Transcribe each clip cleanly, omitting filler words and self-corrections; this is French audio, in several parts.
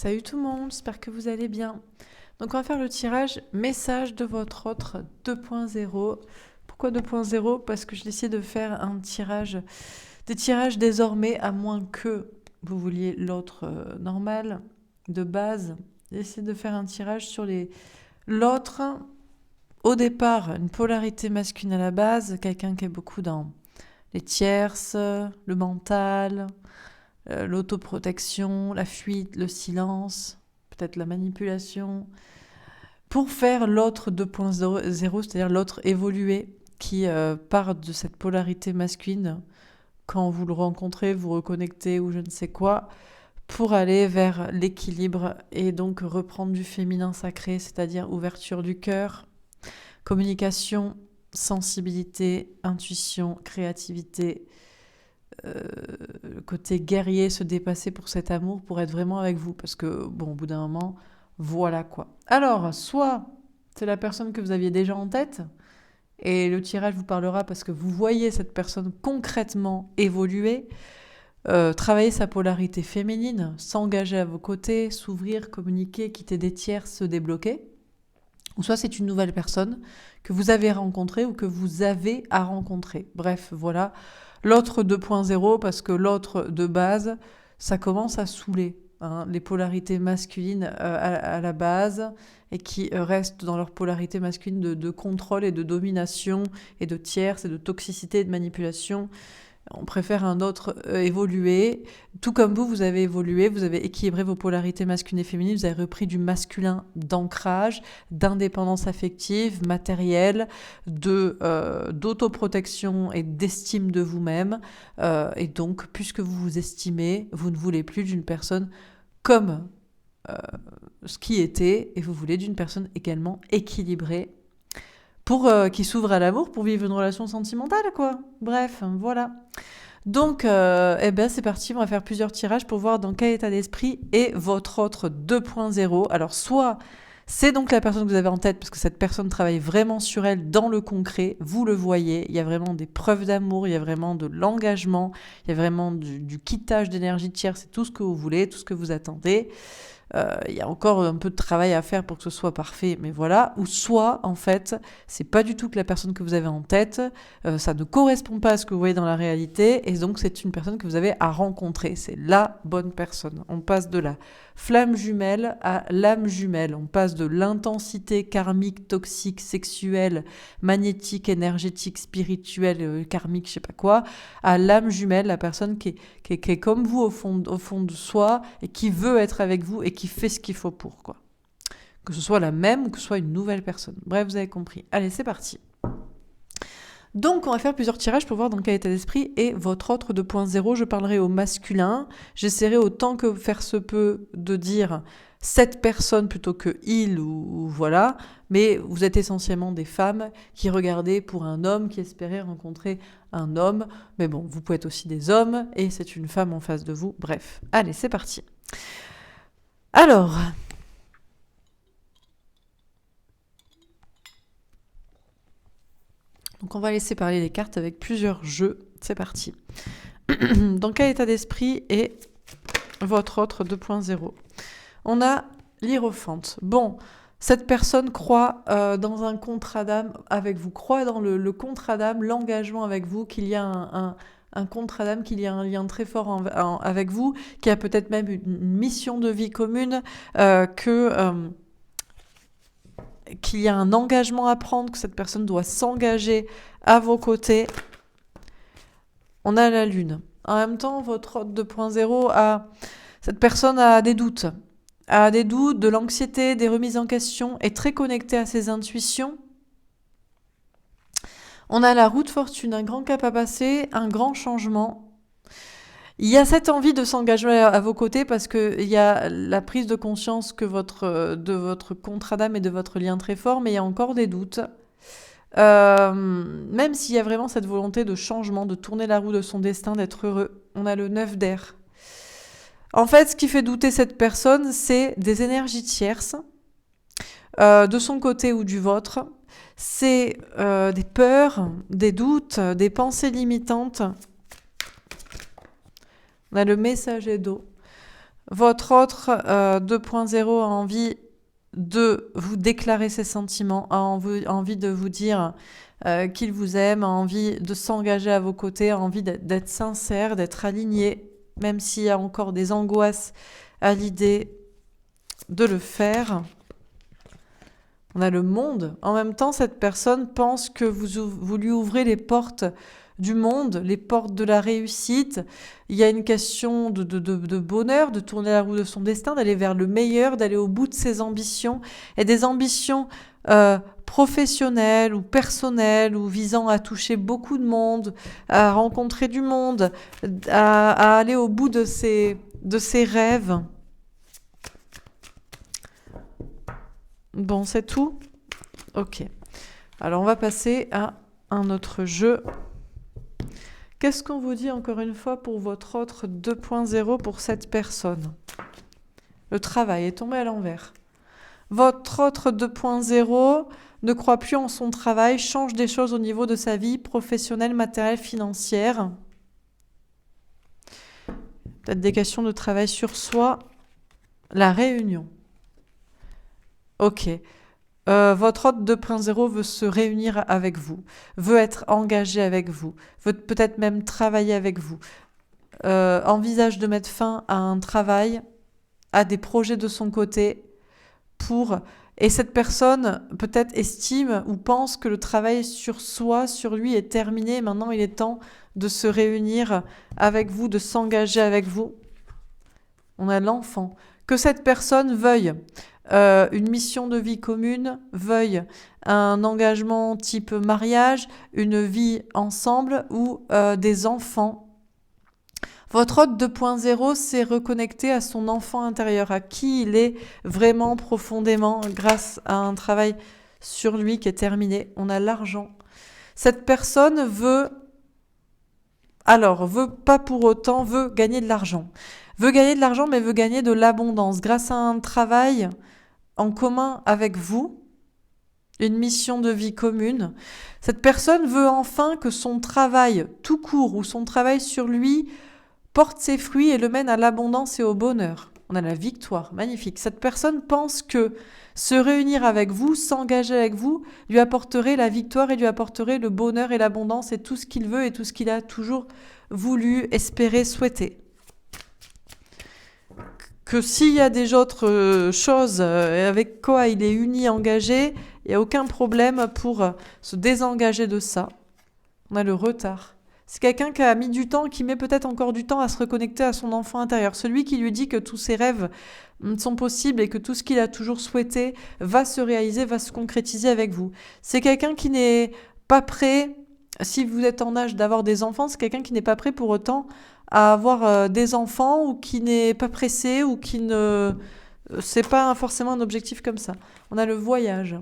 Salut tout le monde, j'espère que vous allez bien. Donc on va faire le tirage message de votre autre 2.0. Pourquoi 2.0? Parce que je décide de faire des tirages désormais, à moins que vous vouliez l'autre normal, de base. J'ai décidé de faire un tirage sur l'autre. Au départ, une polarité masculine à la base, quelqu'un qui est beaucoup dans les tierces, le mental, l'autoprotection, la fuite, le silence, peut-être la manipulation, pour faire l'autre 2.0, c'est-à-dire l'autre évolué, qui part de cette polarité masculine, quand vous le rencontrez, vous reconnectez ou je ne sais quoi, pour aller vers l'équilibre et donc reprendre du féminin sacré, c'est-à-dire ouverture du cœur, communication, sensibilité, intuition, créativité, le côté guerrier, se dépasser pour cet amour, pour être vraiment avec vous. Parce que, bon, au bout d'un moment, voilà quoi. Alors, soit c'est la personne que vous aviez déjà en tête, et le tirage vous parlera parce que vous voyez cette personne concrètement évoluer, travailler sa polarité féminine, s'engager à vos côtés, s'ouvrir, communiquer, quitter des tiers, se débloquer. Ou soit c'est une nouvelle personne que vous avez rencontrée ou que vous avez à rencontrer. Bref, voilà. L'autre 2.0, parce que l'autre de base, ça commence à saouler. Les polarités masculines à la base et qui restent dans leur polarité masculine de contrôle et de domination et de tierce et de toxicité et de manipulation. On préfère un autre évolué. Tout comme vous avez évolué, vous avez équilibré vos polarités masculines et féminines, vous avez repris du masculin d'ancrage, d'indépendance affective, matérielle, d'autoprotection et d'estime de vous-même. Et donc, puisque vous vous estimez, vous ne voulez plus d'une personne comme ce qui était, et vous voulez d'une personne également équilibrée, pour qui s'ouvre à l'amour, pour vivre une relation sentimentale, quoi. Bref, voilà. Donc, c'est parti, on va faire plusieurs tirages pour voir dans quel état d'esprit est votre autre 2.0. Alors, soit c'est donc la personne que vous avez en tête, parce que cette personne travaille vraiment sur elle dans le concret, vous le voyez, il y a vraiment des preuves d'amour, il y a vraiment de l'engagement, il y a vraiment du quittage d'énergie tiers, c'est tout ce que vous voulez, tout ce que vous attendez. Il y a encore un peu de travail à faire pour que ce soit parfait, mais voilà. Ou soit, en fait, c'est pas du tout que la personne que vous avez en tête, ça ne correspond pas à ce que vous voyez dans la réalité, et donc c'est une personne que vous avez à rencontrer. C'est la bonne personne. On passe de la flamme jumelle à l'âme jumelle. On passe de l'intensité karmique, toxique, sexuelle, magnétique, énergétique, spirituelle, karmique, je sais pas quoi, à l'âme jumelle, la personne qui est comme vous au fond de soi et qui veut être avec vous et qui fait ce qu'il faut pour, quoi. Que ce soit la même ou que ce soit une nouvelle personne. Bref, vous avez compris. Allez, c'est parti. Donc, on va faire plusieurs tirages pour voir dans quel état d'esprit est votre autre 2.0. Je parlerai au masculin. J'essaierai autant que faire se peut de dire cette personne plutôt que il ou voilà. Mais vous êtes essentiellement des femmes qui regardaient pour un homme, qui espéraient rencontrer un homme. Mais bon, vous pouvez être aussi des hommes et c'est une femme en face de vous. Bref, allez, c'est parti. Alors, donc on va laisser parler les cartes avec plusieurs jeux. C'est parti. Dans quel état d'esprit est votre autre 2.0 ? On a l'Hiérophante. Bon, cette personne croit dans un contrat d'âme avec vous, croit dans le contrat d'âme, l'engagement avec vous, qu'il y a un contrat d'âme, qu'il y a un lien très fort avec vous, qu'il y a peut-être même une mission de vie commune, qu'il y a un engagement à prendre, que cette personne doit s'engager à vos côtés. On a la Lune. En même temps, votre autre 2.0 cette personne a des doutes, de l'anxiété, des remises en question, est très connectée à ses intuitions. On a la roue de fortune, un grand cap à passer, un grand changement. Il y a cette envie de s'engager à vos côtés parce qu'il y a la prise de conscience de votre contrat d'âme et de votre lien très fort, mais il y a encore des doutes. Même s'il y a vraiment cette volonté de changement, de tourner la roue de son destin, d'être heureux. On a le 9 d'air. En fait, ce qui fait douter cette personne, c'est des énergies tierces, de son côté ou du vôtre. C'est des peurs, des doutes, des pensées limitantes. On a le messager d'eau. Votre autre 2.0 a envie de vous déclarer ses sentiments, a envie de vous dire qu'il vous aime, a envie de s'engager à vos côtés, a envie d'être sincère, d'être aligné, même s'il y a encore des angoisses à l'idée de le faire. On a le monde. En même temps, cette personne pense que vous lui ouvrez les portes du monde, les portes de la réussite. Il y a une question de bonheur, de tourner la roue de son destin, d'aller vers le meilleur, d'aller au bout de ses ambitions. Et des ambitions professionnelles ou personnelles, ou visant à toucher beaucoup de monde, à rencontrer du monde, à aller au bout de ses rêves. Bon, c'est tout? Ok. Alors, on va passer à un autre jeu. Qu'est-ce qu'on vous dit encore une fois pour votre autre 2.0 pour cette personne? Le travail est tombé à l'envers. Votre autre 2.0 ne croit plus en son travail, change des choses au niveau de sa vie professionnelle, matérielle, financière. Peut-être des questions de travail sur soi. La réunion. Ok. Votre hôte 2.0 veut se réunir avec vous, veut être engagé avec vous, veut peut-être même travailler avec vous, envisage de mettre fin à un travail, à des projets de son côté pour... Et cette personne peut-être estime ou pense que le travail sur soi, sur lui est terminé. Maintenant, il est temps de se réunir avec vous, de s'engager avec vous. On a l'enfant. Que cette personne veuille une mission de vie commune, veuille un engagement type mariage, une vie ensemble ou des enfants. Votre hôte 2.0 s'est reconnecté à son enfant intérieur, à qui il est vraiment profondément grâce à un travail sur lui qui est terminé. On a l'argent. Cette personne veut pas pour autant, veut gagner de l'argent. Veut gagner de l'argent, mais veut gagner de l'abondance grâce à un travail en commun avec vous, une mission de vie commune. Cette personne veut enfin que son travail tout court ou son travail sur lui porte ses fruits et le mène à l'abondance et au bonheur. On a la victoire, magnifique. Cette personne pense que se réunir avec vous, s'engager avec vous, lui apporterait la victoire et lui apporterait le bonheur et l'abondance et tout ce qu'il veut et tout ce qu'il a toujours voulu, espéré, souhaité. Que s'il y a des autres choses avec quoi il est uni, engagé, il n'y a aucun problème pour se désengager de ça. On a le retard. C'est quelqu'un qui a mis du temps, qui met peut-être encore du temps à se reconnecter à son enfant intérieur. Celui qui lui dit que tous ses rêves sont possibles et que tout ce qu'il a toujours souhaité va se réaliser, va se concrétiser avec vous. C'est quelqu'un qui n'est pas prêt, si vous êtes en âge d'avoir des enfants, c'est quelqu'un qui n'est pas prêt pour autant à avoir des enfants ou qui n'est pas pressé ou qui ne... c'est pas forcément un objectif comme ça. On a le voyage.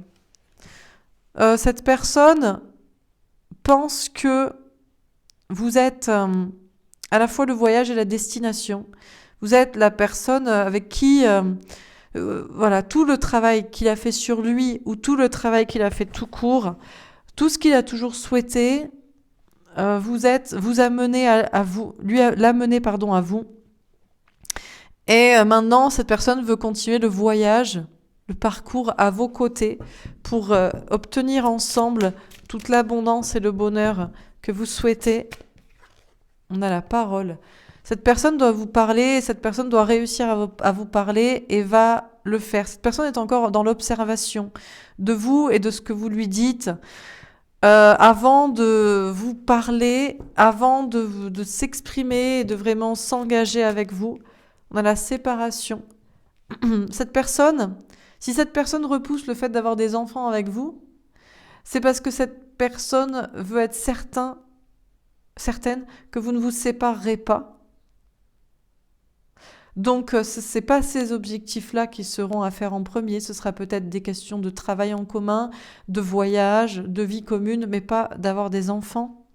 Cette personne pense que vous êtes à la fois le voyage et la destination. Vous êtes la personne avec qui, voilà, tout le travail qu'il a fait sur lui ou tout le travail qu'il a fait tout court, tout ce qu'il a toujours souhaité, vous amenez à vous, l'amener à vous. Et maintenant, cette personne veut continuer le voyage, le parcours à vos côtés pour obtenir ensemble toute l'abondance et le bonheur que vous souhaitez. On a la parole. Cette personne doit vous parler, cette personne doit réussir à vous parler et va le faire. Cette personne est encore dans l'observation de vous et de ce que vous lui dites. Avant de vous parler, avant de s'exprimer et de vraiment s'engager avec vous, on a la séparation. Cette personne, si cette personne repousse le fait d'avoir des enfants avec vous, c'est parce que cette personne veut être certaine que vous ne vous séparerez pas. Donc, ce n'est pas ces objectifs-là qui seront à faire en premier. Ce sera peut-être des questions de travail en commun, de voyage, de vie commune, mais pas d'avoir des enfants.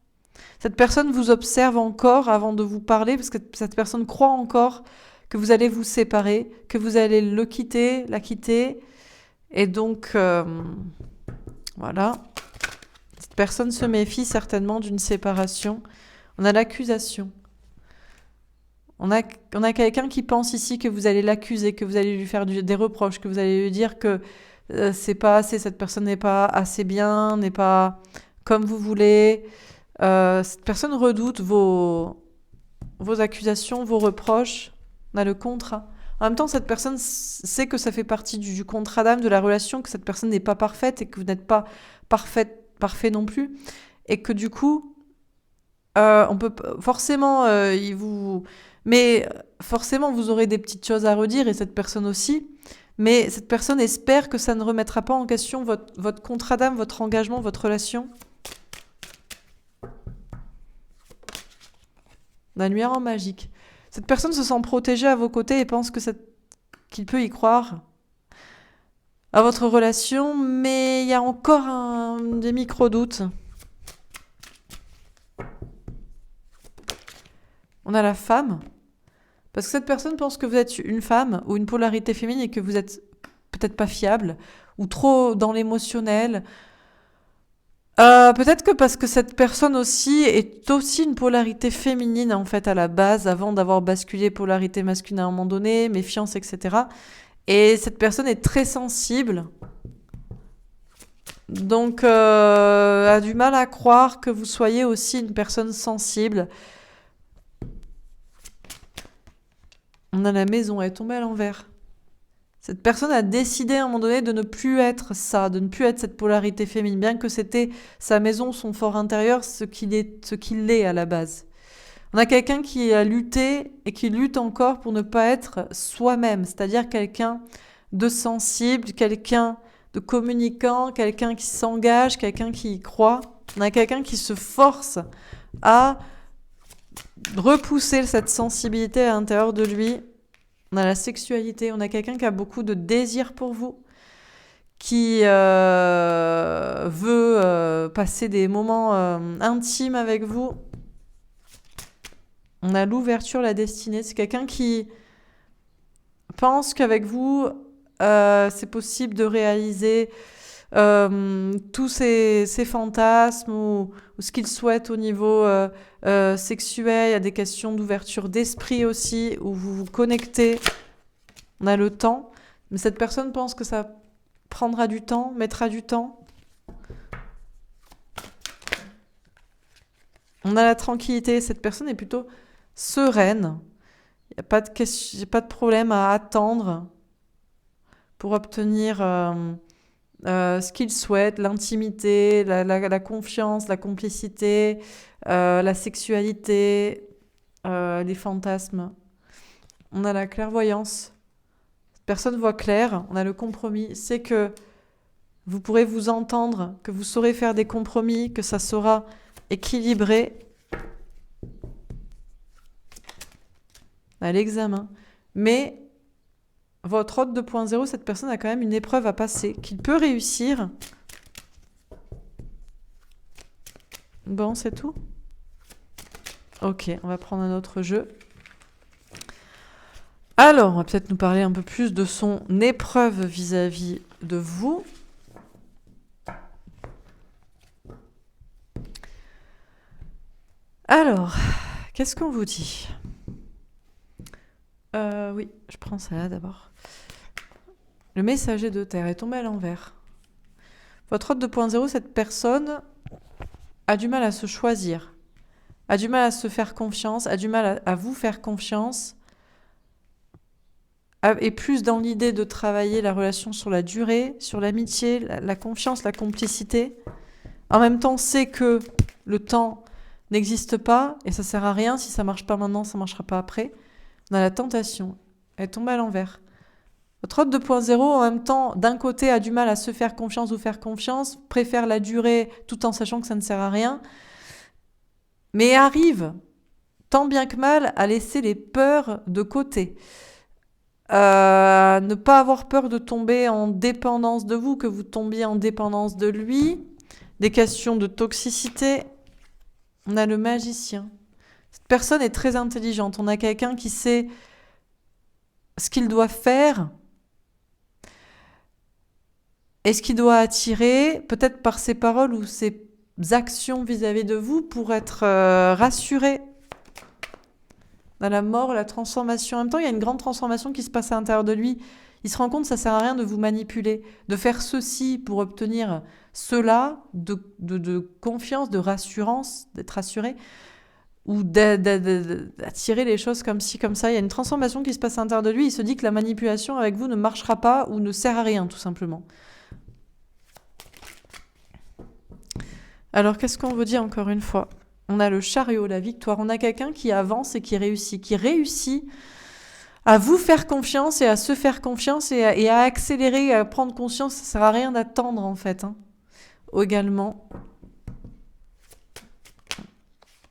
Cette personne vous observe encore avant de vous parler, parce que cette personne croit encore que vous allez vous séparer, que vous allez le quitter, la quitter. Et donc, voilà. Cette personne se méfie certainement d'une séparation. On a l'accusation. On a quelqu'un qui pense ici que vous allez l'accuser, que vous allez lui faire des reproches, que vous allez lui dire que c'est pas assez, cette personne n'est pas assez bien, n'est pas comme vous voulez. Cette personne redoute vos accusations, vos reproches. On a le contrat. En même temps, cette personne sait que ça fait partie du contrat d'âme, de la relation, que cette personne n'est pas parfaite et que vous n'êtes pas parfait non plus. Et que du coup, on peut forcément, mais forcément, vous aurez des petites choses à redire et cette personne aussi. Mais cette personne espère que ça ne remettra pas en question votre contrat d'âme, votre engagement, votre relation. La lumière en magique. Cette personne se sent protégée à vos côtés et pense qu'il peut y croire à votre relation, mais il y a encore des micro-doutes. On a la femme. Parce que cette personne pense que vous êtes une femme ou une polarité féminine et que vous êtes peut-être pas fiable ou trop dans l'émotionnel. Peut-être que parce que cette personne aussi est aussi une polarité féminine en fait à la base, avant d'avoir basculé polarité masculine à un moment donné, méfiance, etc. Et cette personne est très sensible, donc a du mal à croire que vous soyez aussi une personne sensible. On a la maison, elle est tombée à l'envers. Cette personne a décidé à un moment donné de ne plus être ça, de ne plus être cette polarité féminine, bien que c'était sa maison, son fort intérieur, ce qu'il est à la base. On a quelqu'un qui a lutté et qui lutte encore pour ne pas être soi-même, c'est-à-dire quelqu'un de sensible, quelqu'un de communicant, quelqu'un qui s'engage, quelqu'un qui y croit. On a quelqu'un qui se force à repousser cette sensibilité à l'intérieur de lui. On a la sexualité, on a quelqu'un qui a beaucoup de désir pour vous, qui veut passer des moments intimes avec vous. On a l'ouverture, la destinée. C'est quelqu'un qui pense qu'avec vous, c'est possible de réaliser tous ses fantasmes ou ce qu'il souhaite au niveau sexuel. Il y a des questions d'ouverture d'esprit aussi, où vous vous connectez. On a le temps, mais cette personne pense que ça prendra du temps, mettra du temps. On a la tranquillité, cette personne est plutôt sereine. Il n'y a pas de problème à attendre pour obtenir ce qu'il souhaite, l'intimité, la confiance, la complicité, la sexualité, les fantasmes. On a la clairvoyance. Personne voit clair. On a le compromis. C'est que vous pourrez vous entendre, que vous saurez faire des compromis, que ça sera équilibré. On a l'examen. Mais votre hôte 2.0, cette personne a quand même une épreuve à passer, qu'il peut réussir. Bon, c'est tout? Ok, on va prendre un autre jeu. Alors, on va peut-être nous parler un peu plus de son épreuve vis-à-vis de vous. Alors, qu'est-ce qu'on vous dit? Oui, je prends ça là d'abord. Le messager de terre est tombé à l'envers. Votre hôte 2.0, cette personne a du mal à se choisir, a du mal à se faire confiance, a du mal à vous faire confiance, est plus dans l'idée de travailler la relation sur la durée, sur l'amitié, la confiance, la complicité. En même temps, sait que le temps n'existe pas et ça sert à rien. Si ça marche pas maintenant, ça marchera pas après. On a la tentation. Elle tombe à l'envers. Votre hôte 2.0, en même temps, d'un côté, a du mal à se faire confiance ou faire confiance, préfère la durée tout en sachant que ça ne sert à rien, mais arrive, tant bien que mal, à laisser les peurs de côté. Ne pas avoir peur de tomber en dépendance de vous, que vous tombiez en dépendance de lui. Des questions de toxicité. On a le magicien. Cette personne est très intelligente. On a quelqu'un qui sait ce qu'il doit faire et ce qu'il doit attirer, peut-être par ses paroles ou ses actions vis-à-vis de vous pour être rassuré. On a la mort, la transformation. En même temps, il y a une grande transformation qui se passe à l'intérieur de lui. Il se rend compte que ça sert à rien de vous manipuler, de faire ceci pour obtenir cela, de confiance, de rassurance, d'être rassuré, ou d'attirer les choses comme ci, comme ça. Il y a une transformation qui se passe à l'intérieur de lui. Il se dit que la manipulation avec vous ne marchera pas ou ne sert à rien, tout simplement. Alors, qu'est-ce qu'on veut dire encore une fois? On a le chariot, la victoire. On a quelqu'un qui avance et qui réussit à vous faire confiance et à se faire confiance et à accélérer, à prendre conscience. Ça sert à rien d'attendre, en fait. Également,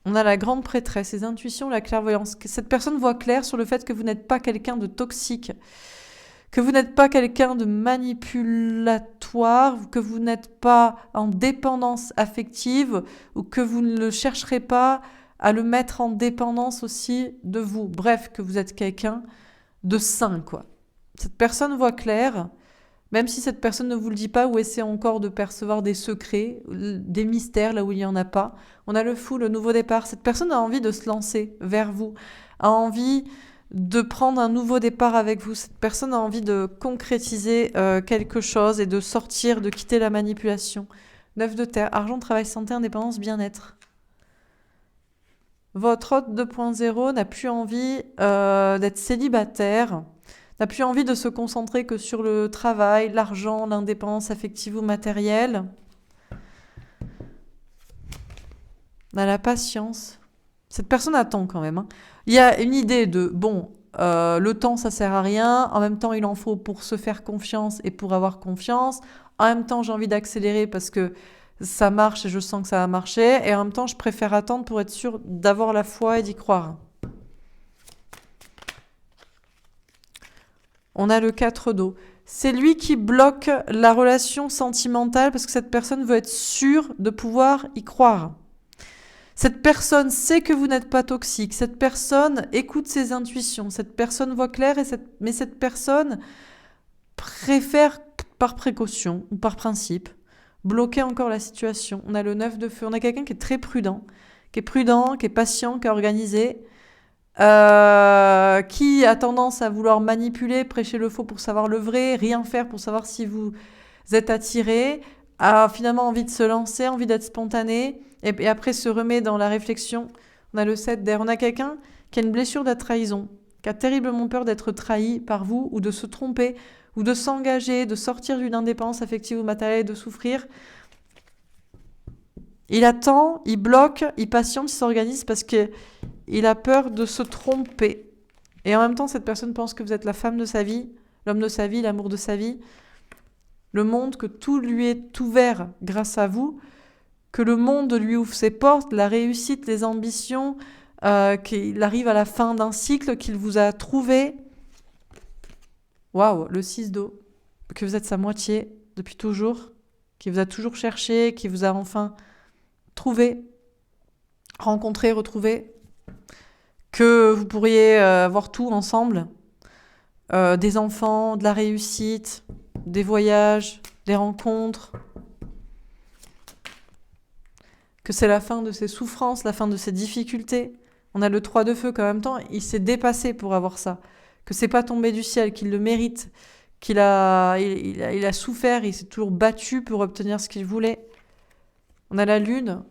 on a la grande prêtresse, les intuitions, la clairvoyance. Cette personne voit clair sur le fait que vous n'êtes pas quelqu'un de toxique, que vous n'êtes pas quelqu'un de manipulatoire, que vous n'êtes pas en dépendance affective ou que vous ne le chercherez pas à le mettre en dépendance aussi de vous. Bref, que vous êtes quelqu'un de sain, quoi. Cette personne voit clair, même si cette personne ne vous le dit pas ou essaie encore de percevoir des secrets, des mystères là où il n'y en a pas. On a le fou, le nouveau départ. Cette personne a envie de se lancer vers vous, a envie de prendre un nouveau départ avec vous. Cette personne a envie de concrétiser quelque chose et de sortir, de quitter la manipulation. 9 de terre, argent, travail, santé, indépendance, bien-être. Votre hôte 2.0 n'a plus envie d'être célibataire, n'a plus envie de se concentrer que sur le travail, l'argent, l'indépendance affective ou matérielle. On a la patience. Cette personne attend quand même. Il y a une idée de, le temps, ça sert à rien. En même temps, il en faut pour se faire confiance et pour avoir confiance. En même temps, j'ai envie d'accélérer parce que ça marche et je sens que ça va marcher. Et en même temps, je préfère attendre pour être sûr d'avoir la foi et d'y croire. On a le 4 d'eau. C'est lui qui bloque la relation sentimentale parce que cette personne veut être sûre de pouvoir y croire. Cette personne sait que vous n'êtes pas toxique. Cette personne écoute ses intuitions. Cette personne voit clair, mais cette personne préfère, par précaution ou par principe, bloquer encore la situation. On a le 9 de feu. On a quelqu'un qui est très prudent, qui est patient, qui est organisé, qui a tendance à vouloir manipuler, prêcher le faux pour savoir le vrai, rien faire pour savoir si vous êtes attiré, a finalement envie de se lancer, envie d'être spontané, et après se remet dans la réflexion. On a le 7 d'air. On a quelqu'un qui a une blessure de la trahison, qui a terriblement peur d'être trahi par vous, ou de se tromper, ou de s'engager, de sortir d'une indépendance affective ou matérielle et de souffrir. Il attend, il bloque, il patiente, il s'organise parce qu'il a peur de se tromper. Et en même temps, cette personne pense que vous êtes la femme de sa vie, l'homme de sa vie, l'amour de sa vie. Le monde, que tout lui est ouvert grâce à vous, que le monde lui ouvre ses portes, la réussite, les ambitions, qu'il arrive à la fin d'un cycle, qu'il vous a trouvé. Waouh, le 6 d'eau. Que vous êtes sa moitié depuis toujours, qui vous a toujours cherché, qui vous a enfin trouvé, rencontré, retrouvé. Que vous pourriez avoir tout ensemble. Des enfants, de la réussite, des voyages, des rencontres. Que c'est la fin de ses souffrances, la fin de ses difficultés. On a le 3 de feu, qu'en même temps, il s'est dépassé pour avoir ça. Que c'est pas tombé du ciel, qu'il le mérite, qu'il a, il a souffert, il s'est toujours battu pour obtenir ce qu'il voulait. On a la lune,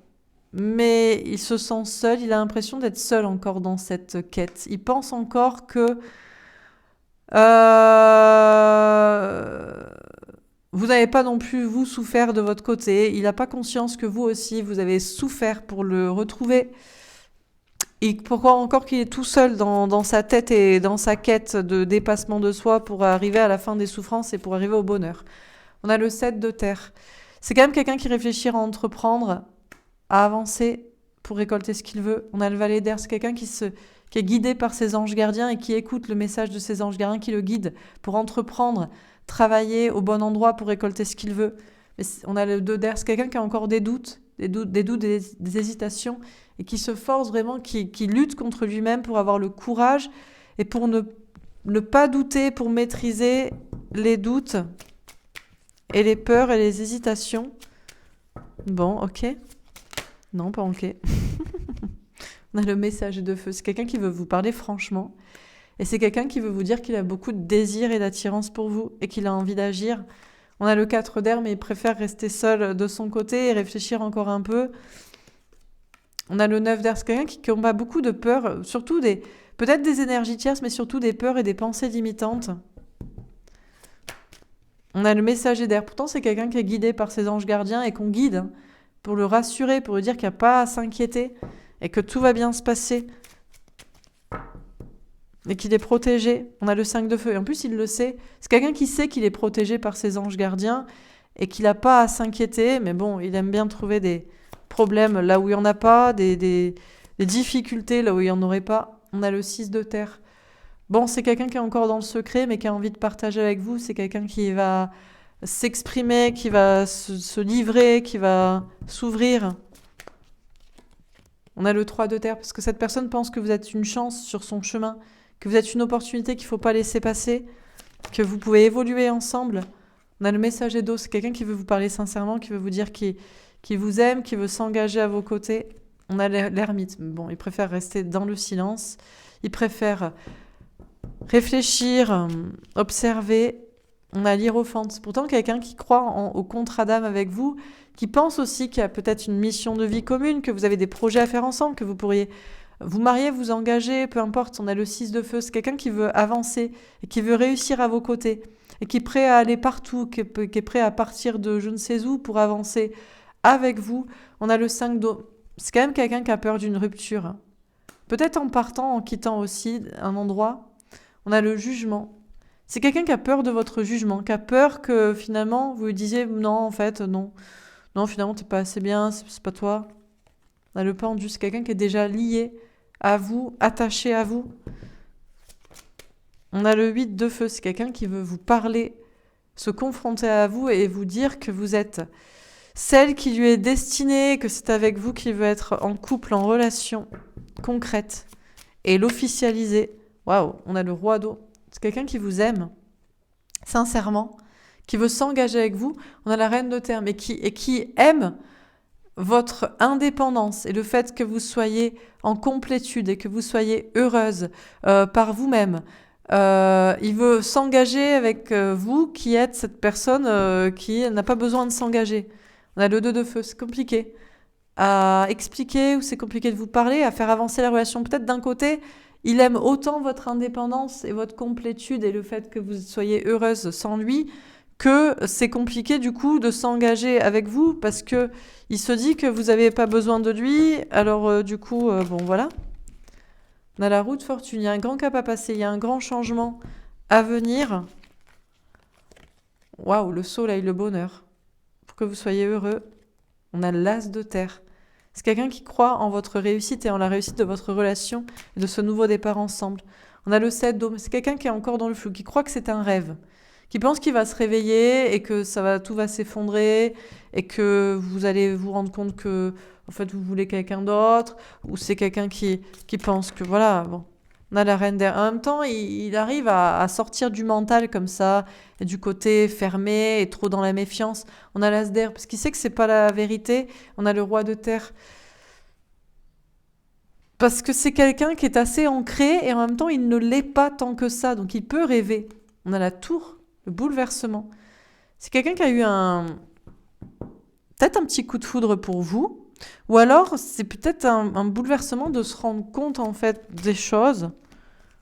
mais il se sent seul, il a l'impression d'être seul encore dans cette quête. Il pense encore que vous n'avez pas non plus, vous, souffert de votre côté. Il n'a pas conscience que vous aussi, vous avez souffert pour le retrouver. Et pourquoi encore qu'il est tout seul dans sa tête et dans sa quête de dépassement de soi pour arriver à la fin des souffrances et pour arriver au bonheur. On a le 7 de terre. C'est quand même quelqu'un qui réfléchit à entreprendre, à avancer pour récolter ce qu'il veut. On a le valet d'air. C'est quelqu'un qui est guidé par ses anges gardiens et qui écoute le message de ses anges gardiens qui le guident pour entreprendre, travailler au bon endroit pour récolter ce qu'il veut. Mais on a le 2 d'air. C'est quelqu'un qui a encore des doutes, des hésitations et qui se force vraiment, qui lutte contre lui-même pour avoir le courage et pour ne pas douter, pour maîtriser les doutes et les peurs et les hésitations. Bon, ok. Non, pas ok. On a le messager de feu. C'est quelqu'un qui veut vous parler franchement. Et c'est quelqu'un qui veut vous dire qu'il a beaucoup de désir et d'attirance pour vous et qu'il a envie d'agir. On a le 4 d'air, mais il préfère rester seul de son côté et réfléchir encore un peu. On a le 9 d'air, c'est quelqu'un qui combat beaucoup de peurs, surtout peut-être des énergies tierces, mais surtout des peurs et des pensées limitantes. On a le messager d'air. Pourtant, c'est quelqu'un qui est guidé par ses anges gardiens et qu'on guide pour le rassurer, pour lui dire qu'il n'y a pas à s'inquiéter et que tout va bien se passer et qu'il est protégé. On a le 5 de feu. Et en plus, il le sait. C'est quelqu'un qui sait qu'il est protégé par ses anges gardiens et qu'il n'a pas à s'inquiéter. Mais bon, il aime bien trouver des problèmes là où il n'y en a pas, des difficultés là où il n'y en aurait pas. On a le 6 de terre. Bon, c'est quelqu'un qui est encore dans le secret, mais qui a envie de partager avec vous. C'est quelqu'un qui va s'exprimer, qui va se livrer, qui va s'ouvrir. On a le 3 de terre, parce que cette personne pense que vous êtes une chance sur son chemin, que vous êtes une opportunité qu'il ne faut pas laisser passer, que vous pouvez évoluer ensemble. On a le messager d'eau, c'est quelqu'un qui veut vous parler sincèrement, qui veut vous dire qu'il vous aime, qui veut s'engager à vos côtés. On a l'ermite. Bon, il préfère rester dans le silence. Il préfère réfléchir, observer. On a l'hiérophante. C'est pourtant quelqu'un qui croit au contrat d'âme avec vous, qui pense aussi qu'il y a peut-être une mission de vie commune, que vous avez des projets à faire ensemble, que vous pourriez vous marier, vous engager, peu importe. On a le 6 de feu. C'est quelqu'un qui veut avancer et qui veut réussir à vos côtés et qui est prêt à aller partout, qui est prêt à partir de je ne sais où pour avancer avec vous. On a le 5 d'eau. C'est quand même quelqu'un qui a peur d'une rupture. Peut-être en partant, en quittant aussi un endroit. On a le jugement. C'est quelqu'un qui a peur de votre jugement, qui a peur que finalement vous lui disiez non, en fait, non. Non, finalement, t'es pas assez bien, c'est pas toi. On a le pendu, c'est quelqu'un qui est déjà lié à vous, attaché à vous. On a le 8 de feu, c'est quelqu'un qui veut vous parler, se confronter à vous et vous dire que vous êtes celle qui lui est destinée, que c'est avec vous qu'il veut être en couple, en relation concrète et l'officialiser. Waouh, on a le roi d'eau. C'est quelqu'un qui vous aime, sincèrement, qui veut s'engager avec vous. On a la reine de terre, mais qui aime votre indépendance et le fait que vous soyez en complétude et que vous soyez heureuse par vous-même. Il veut s'engager avec vous qui êtes cette personne qui n'a pas besoin de s'engager. On a le 2 de feu, c'est compliqué à expliquer ou c'est compliqué de vous parler, à faire avancer la relation. Peut-être d'un côté, il aime autant votre indépendance et votre complétude et le fait que vous soyez heureuse sans lui que c'est compliqué du coup de s'engager avec vous parce que il se dit que vous n'avez pas besoin de lui. Alors du coup, bon voilà. On a la roue de fortune, il y a un grand cap à passer, il y a un grand changement à venir. Waouh, le soleil, le bonheur. Pour que vous soyez heureux. On a l'as de terre. C'est quelqu'un qui croit en votre réussite et en la réussite de votre relation et de ce nouveau départ ensemble. On a le 7 d'eau. C'est quelqu'un qui est encore dans le flou, qui croit que c'est un rêve, qui pense qu'il va se réveiller et que tout va s'effondrer et que vous allez vous rendre compte que en fait vous voulez quelqu'un d'autre ou c'est quelqu'un qui pense que voilà, bon. On a la reine d'air. En même temps, il arrive à sortir du mental comme ça, et du côté fermé et trop dans la méfiance. On a l'as d'air, parce qu'il sait que c'est pas la vérité. On a le roi de terre. Parce que c'est quelqu'un qui est assez ancré et en même temps, il ne l'est pas tant que ça. Donc, il peut rêver. On a la tour, le bouleversement. C'est quelqu'un qui a eu peut-être un petit coup de foudre pour vous. Ou alors, c'est peut-être un bouleversement de se rendre compte, en fait, des choses.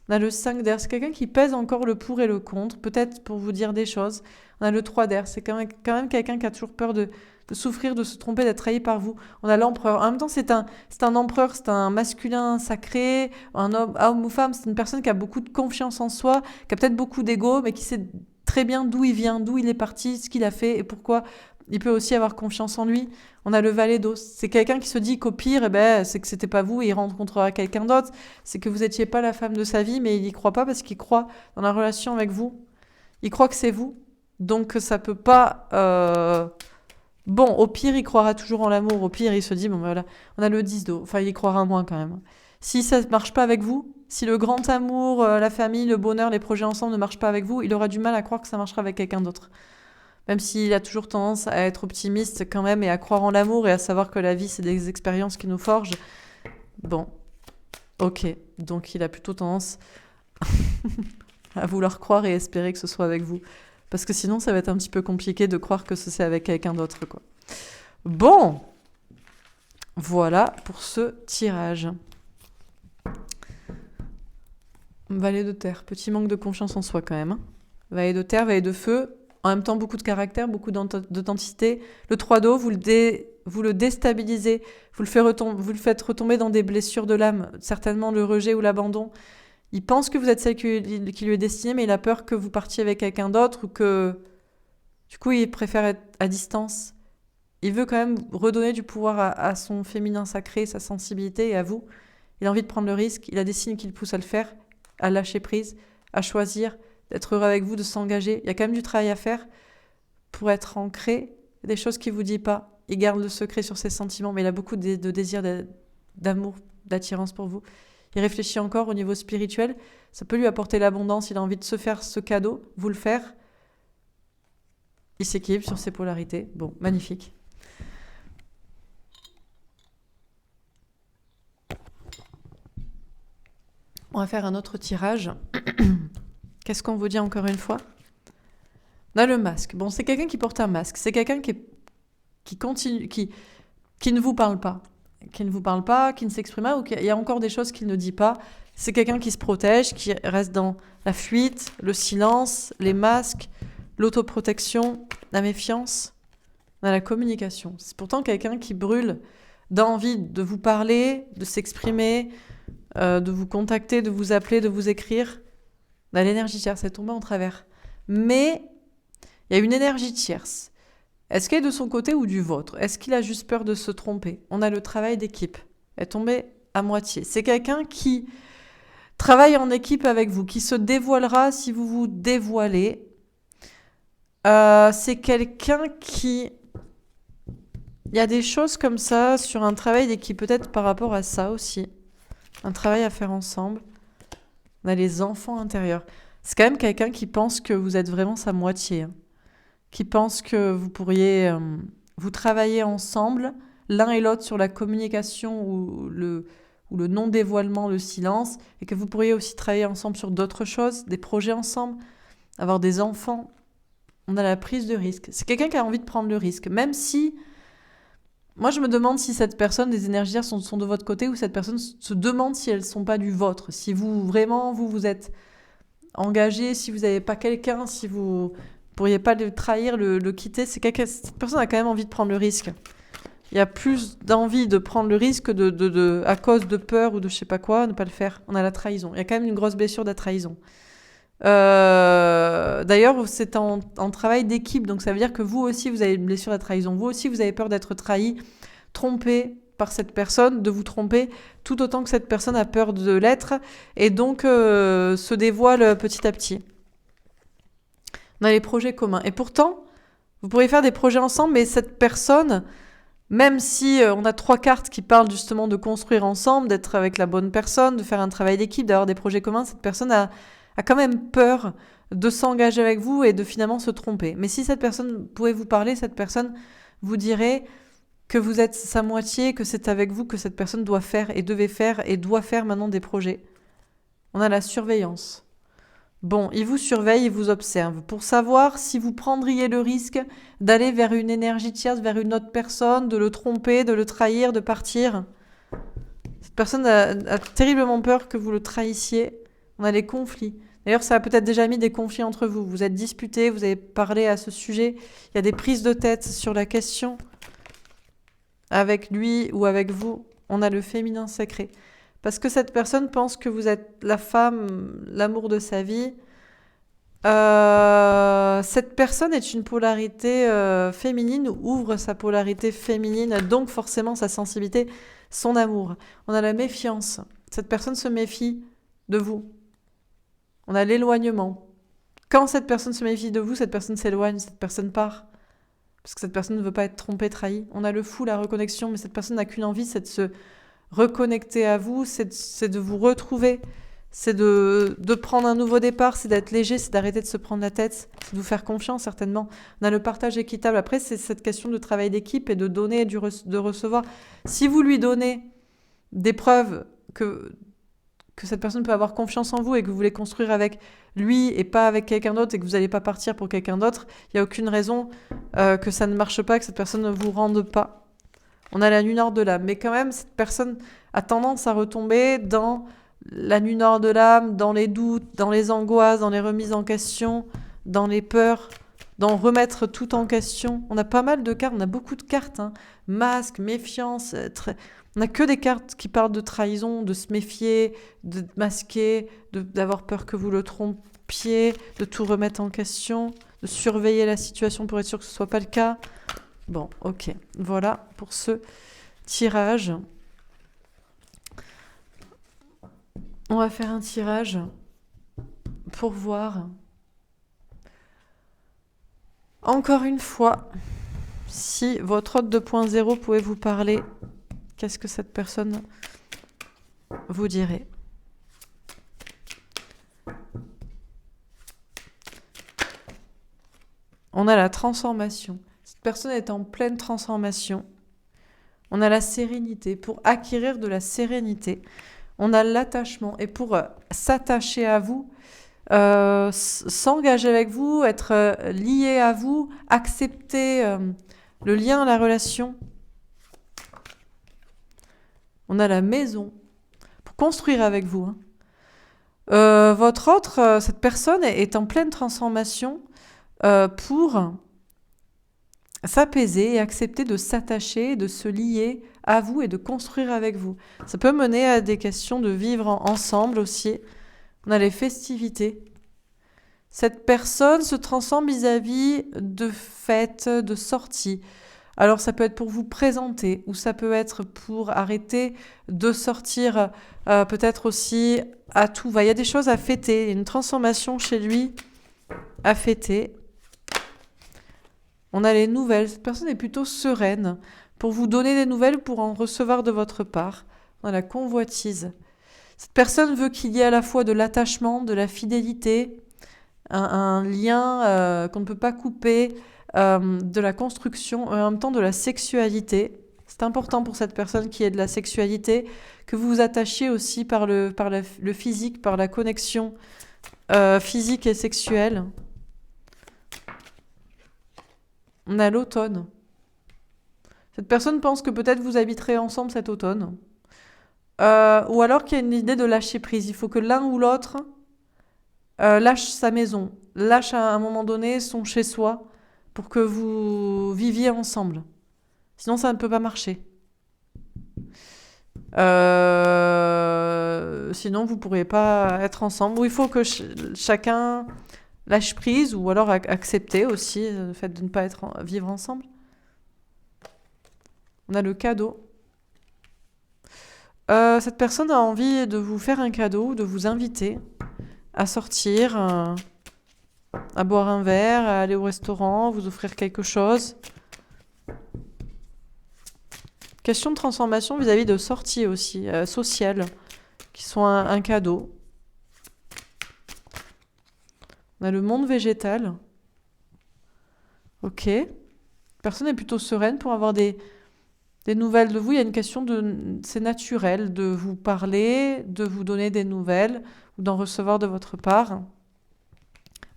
On a le 5 d'air, c'est quelqu'un qui pèse encore le pour et le contre, peut-être pour vous dire des choses. On a le 3 d'air, c'est quand même quelqu'un qui a toujours peur de souffrir, de se tromper, d'être trahi par vous. On a l'empereur. En même temps, c'est un empereur, c'est un masculin sacré, un homme ou femme, c'est une personne qui a beaucoup de confiance en soi, qui a peut-être beaucoup d'ego, mais qui sait très bien d'où il vient, d'où il est parti, ce qu'il a fait et pourquoi il peut aussi avoir confiance en lui. On a le valet d'os. C'est quelqu'un qui se dit qu'au pire, c'est que c'était pas vous et il rencontrera quelqu'un d'autre. C'est que vous n'étiez pas la femme de sa vie, mais il y croit pas parce qu'il croit dans la relation avec vous. Il croit que c'est vous. Donc ça peut pas... Bon, au pire, il croira toujours en l'amour. Au pire, il se dit, bon voilà, on a le 10 d'eau. Enfin, il y croira moins quand même. Si ça ne marche pas avec vous, si le grand amour, la famille, le bonheur, les projets ensemble ne marchent pas avec vous, il aura du mal à croire que ça marchera avec quelqu'un d'autre. Même s'il a toujours tendance à être optimiste quand même et à croire en l'amour et à savoir que la vie, c'est des expériences qui nous forgent. Bon, Ok, donc il a plutôt tendance à vouloir croire et espérer que ce soit avec vous. Parce que sinon, ça va être un petit peu compliqué de croire que c'est avec quelqu'un d'autre, quoi. Bon, voilà pour ce tirage. Valet de terre, petit manque de confiance en soi quand même. Valet de terre, valet de feu, en même temps beaucoup de caractère, beaucoup d'authenticité. Le 3 d'eau, vous le déstabilisez, vous le faites retomber dans des blessures de l'âme, certainement le rejet ou l'abandon. Il pense que vous êtes celle qui lui est destinée, mais il a peur que vous partiez avec quelqu'un d'autre ou que... Du coup, il préfère être à distance. Il veut quand même redonner du pouvoir à son féminin sacré, sa sensibilité et à vous. Il a envie de prendre le risque, il a des signes qui le poussent à le faire, à lâcher prise, à choisir, d'être heureux avec vous, de s'engager. Il y a quand même du travail à faire pour être ancré. Il y a des choses qu'il ne vous dit pas. Il garde le secret sur ses sentiments, mais il a beaucoup de désir, d'amour, d'attirance pour vous. Il réfléchit encore au niveau spirituel. Ça peut lui apporter l'abondance. Il a envie de se faire ce cadeau, vous le faire. Il s'équilibre sur ses polarités. Bon, magnifique. On va faire un autre tirage. Qu'est-ce qu'on vous dit encore une fois? On a le masque. Bon, c'est quelqu'un qui porte un masque. C'est quelqu'un qui continue, qui ne vous parle pas. Qui ne vous parle pas, qui ne s'exprime pas, ou il y a encore des choses qu'il ne dit pas. C'est quelqu'un qui se protège, qui reste dans la fuite, le silence, les masques, l'autoprotection, la méfiance. On a la communication. C'est pourtant quelqu'un qui brûle d'envie de vous parler, de s'exprimer, de vous contacter, de vous appeler, de vous écrire. On a l'énergie tierce, c'est tombé en travers. Mais il y a une énergie tierce. Est-ce qu'elle est de son côté ou du vôtre? Est-ce qu'il a juste peur de se tromper? On a le travail d'équipe. Elle est tombée à moitié. C'est quelqu'un qui travaille en équipe avec vous, qui se dévoilera si vous vous dévoilez. C'est quelqu'un qui... Il y a des choses comme ça sur un travail d'équipe, peut-être par rapport à ça aussi. Un travail à faire ensemble. On a les enfants intérieurs. C'est quand même quelqu'un qui pense que vous êtes vraiment sa moitié. Qui pense que vous pourriez vous travailler ensemble, l'un et l'autre, sur la communication ou le non-dévoilement, le silence, et que vous pourriez aussi travailler ensemble sur d'autres choses, des projets ensemble, avoir des enfants. On a la prise de risque. C'est quelqu'un qui a envie de prendre le risque, même si... Moi, je me demande si cette personne, les énergies sont de votre côté, ou cette personne se demande si elles ne sont pas du vôtre. Si vous, vraiment, vous êtes engagé, si vous n'avez pas quelqu'un, si vous pourriez pas le trahir, le quitter. Cette personne a quand même envie de prendre le risque. Il y a plus d'envie de prendre le risque à cause de peur ou de je sais pas quoi, ne pas le faire. On a la trahison. Il y a quand même une grosse blessure de la trahison. D'ailleurs, c'est en travail d'équipe, donc ça veut dire que vous aussi, vous avez une blessure de la trahison. Vous aussi, vous avez peur d'être trahi, trompé par cette personne, de vous tromper, tout autant que cette personne a peur de l'être, et donc se dévoile petit à petit. On a les projets communs. Et pourtant, vous pourriez faire des projets ensemble, mais cette personne, même si on a 3 cartes qui parlent justement de construire ensemble, d'être avec la bonne personne, de faire un travail d'équipe, d'avoir des projets communs, cette personne a quand même peur de s'engager avec vous et de finalement se tromper. Mais si cette personne pouvait vous parler, cette personne vous dirait que vous êtes sa moitié, que c'est avec vous que cette personne doit faire et devait faire et doit faire maintenant des projets. On a la surveillance. Bon, il vous surveille, il vous observe pour savoir si vous prendriez le risque d'aller vers une énergie tierce, vers une autre personne, de le tromper, de le trahir, de partir. Cette personne a terriblement peur que vous le trahissiez. On a les conflits. D'ailleurs, ça a peut-être déjà mis des conflits entre vous. Vous êtes disputés, vous avez parlé à ce sujet. Il y a des prises de tête sur la question avec lui ou avec vous. On a le féminin sacré. Parce que cette personne pense que vous êtes la femme, l'amour de sa vie. Cette personne est une polarité féminine, ouvre sa polarité féminine, donc forcément sa sensibilité, son amour. On a la méfiance. Cette personne se méfie de vous. On a l'éloignement. Quand cette personne se méfie de vous, cette personne s'éloigne, cette personne part. Parce que cette personne ne veut pas être trompée, trahie. On a le fou, la reconnexion, mais cette personne n'a qu'une envie, c'est de se reconnecter à vous, c'est de vous retrouver, c'est de prendre un nouveau départ, c'est d'être léger, c'est d'arrêter de se prendre la tête, c'est de vous faire confiance certainement. On a le partage équitable. Après, c'est cette question de travail d'équipe et de donner et de recevoir. Si vous lui donnez des preuves que cette personne peut avoir confiance en vous et que vous voulez construire avec lui et pas avec quelqu'un d'autre et que vous n'allez pas partir pour quelqu'un d'autre, il n'y a aucune raison que ça ne marche pas, que cette personne ne vous rende pas. On a la nuit nord de l'âme, mais quand même, cette personne a tendance à retomber dans la nuit nord de l'âme, dans les doutes, dans les angoisses, dans les remises en question, dans les peurs, dans remettre tout en question. On a pas mal de cartes, on a beaucoup de cartes, hein. Masque, méfiance, on n'a que des cartes qui parlent de trahison, de se méfier, de masquer, d'avoir peur que vous le trompiez, de tout remettre en question, de surveiller la situation pour être sûr que ce ne soit pas le cas. Bon, ok, voilà pour ce tirage. On va faire un tirage pour voir, encore une fois, si votre hôte 2.0 pouvait vous parler, qu'est-ce que cette personne vous dirait? On a la transformation. Cette personne est en pleine transformation. On a la sérénité. Pour acquérir de la sérénité, on a l'attachement. Et pour s'attacher à vous, s'engager avec vous, être lié à vous, accepter le lien, la relation. On a la maison pour construire avec vous. Hein. Votre autre, cette personne est en pleine transformation pour s'apaiser et accepter de s'attacher, de se lier à vous et de construire avec vous. Ça peut mener à des questions de vivre ensemble aussi. On a les festivités. Cette personne se transforme vis-à-vis de fêtes, de sorties. Alors ça peut être pour vous présenter ou ça peut être pour arrêter de sortir, peut-être aussi à tout va. Il y a des choses à fêter, il y a une transformation chez lui à fêter. On a les nouvelles. Cette personne est plutôt sereine pour vous donner des nouvelles, pour en recevoir de votre part. On a la convoitise. Cette personne veut qu'il y ait à la fois de l'attachement, de la fidélité, un lien qu'on ne peut pas couper, de la construction, en même temps de la sexualité. C'est important pour cette personne qui ait de la sexualité, que vous vous attachiez aussi par le physique, par la connexion physique et sexuelle. On a l'automne. Cette personne pense que peut-être vous habiterez ensemble cet automne. Ou alors qu'il y a une idée de lâcher prise. Il faut que l'un ou l'autre lâche sa maison, lâche à un moment donné son chez-soi pour que vous viviez ensemble. Sinon, ça ne peut pas marcher. Sinon, vous ne pourriez pas être ensemble. Ou il faut que chacun lâche prise ou alors accepter aussi le fait de ne pas vivre ensemble. On a le cadeau. Cette personne a envie de vous faire un cadeau, de vous inviter à sortir, à boire un verre, à aller au restaurant, vous offrir quelque chose. Question de transformation vis-à-vis de sorties aussi, sociales, qui sont un cadeau. On a le monde végétal. Ok. Personne est plutôt sereine pour avoir des nouvelles de vous. Il y a une question c'est naturel de vous parler, de vous donner des nouvelles ou d'en recevoir de votre part.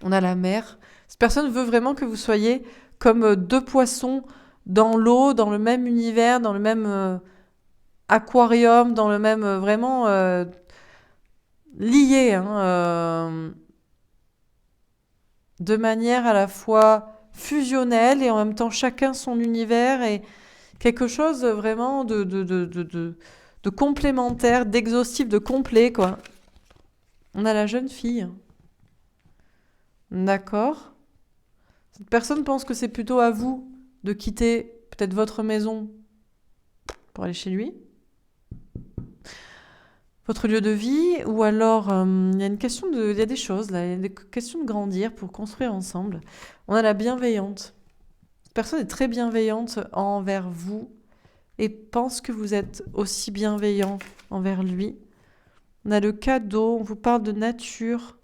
On a la mer. Cette personne veut vraiment que vous soyez comme deux poissons dans l'eau, dans le même univers, dans le même aquarium, dans le même vraiment liés, hein, de manière à la fois fusionnelle et en même temps chacun son univers et quelque chose vraiment de complémentaire, d'exhaustif, de complet, quoi. On a la jeune fille. D'accord. Cette personne pense que c'est plutôt à vous de quitter peut-être votre maison pour aller chez lui, votre lieu de vie, ou alors il y a une question il y a des choses là, il y a des questions de grandir pour construire ensemble. On a la bienveillante. Cette personne est très bienveillante envers vous et pense que vous êtes aussi bienveillant envers lui. On a le cadeau, on vous parle de nature.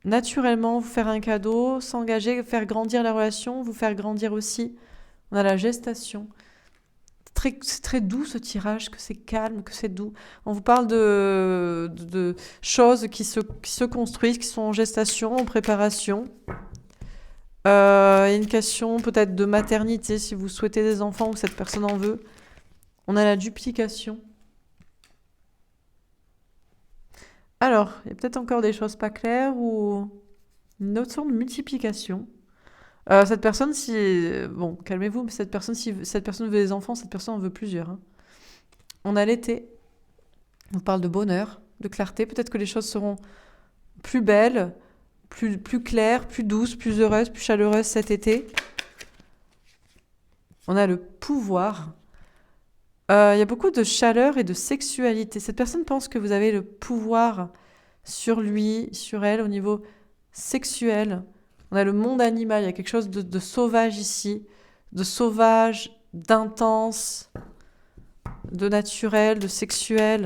Naturellement, vous faire un cadeau, s'engager, faire grandir la relation, vous faire grandir aussi. On a la gestation. c'est très doux ce tirage, que c'est calme, que c'est doux. On vous parle de choses qui se construisent, qui sont en gestation, en préparation. Il y a une question peut-être de maternité, si vous souhaitez des enfants ou cette personne en veut. On a la duplication. Alors, il y a peut-être encore des choses pas claires ou une autre sorte de multiplication. Cette personne, si... Bon, calmez-vous, mais si cette personne veut des enfants, cette personne en veut plusieurs. Hein. On a l'été. On parle de bonheur, de clarté. Peut-être que les choses seront plus belles, plus claires, plus douces, plus heureuses, plus chaleureuses cet été. On a le pouvoir. Il y a beaucoup de chaleur et de sexualité. Cette personne pense que vous avez le pouvoir sur lui, sur elle, au niveau sexuel. On a le monde animal, il y a quelque chose de sauvage ici, de sauvage, d'intense, de naturel, de sexuel.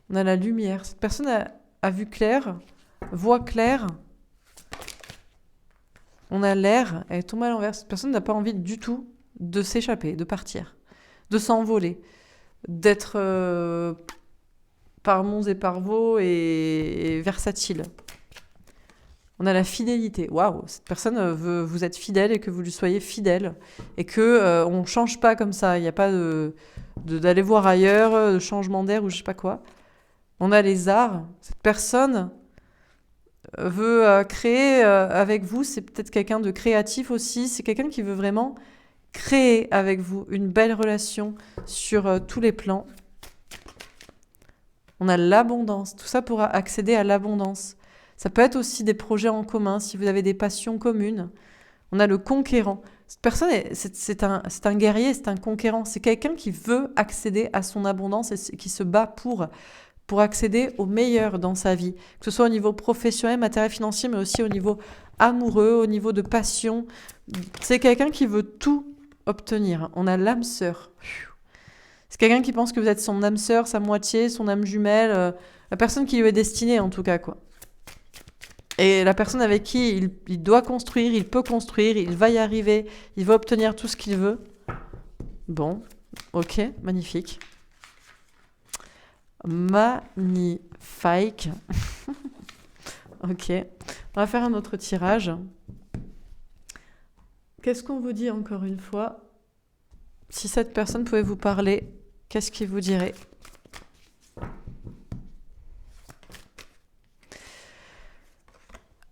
On a la lumière. Cette personne a vu clair, voit clair. On a l'air, elle est tombée à l'envers. Cette personne n'a pas envie du tout de s'échapper, de partir, de s'envoler, d'être par monts et par vaux et versatile. On a la fidélité. Waouh, cette personne veut vous être fidèle et que vous lui soyez fidèle. Et que on ne change pas comme ça. Il n'y a pas d'aller voir ailleurs, de changement d'air ou je sais pas quoi. On a les arts. Cette personne veut créer avec vous. C'est peut-être quelqu'un de créatif aussi. C'est quelqu'un qui veut vraiment créer avec vous une belle relation sur tous les plans. On a l'abondance. Tout ça pour accéder à l'abondance. Ça peut être aussi des projets en commun, si vous avez des passions communes. On a le conquérant. Cette personne, c'est un guerrier, c'est un conquérant. C'est quelqu'un qui veut accéder à son abondance et qui se bat pour accéder au meilleur dans sa vie. Que ce soit au niveau professionnel, matériel, financier, mais aussi au niveau amoureux, au niveau de passion. C'est quelqu'un qui veut tout obtenir. On a l'âme sœur. C'est quelqu'un qui pense que vous êtes son âme sœur, sa moitié, son âme jumelle, la personne qui lui est destinée en tout cas, quoi. Et la personne avec qui il doit construire, il peut construire, il va y arriver, il va obtenir tout ce qu'il veut. Bon, ok, magnifique. Magnifique. Ok, on va faire un autre tirage. Qu'est-ce qu'on vous dit encore une fois? Si cette personne pouvait vous parler, qu'est-ce qu'il vous dirait?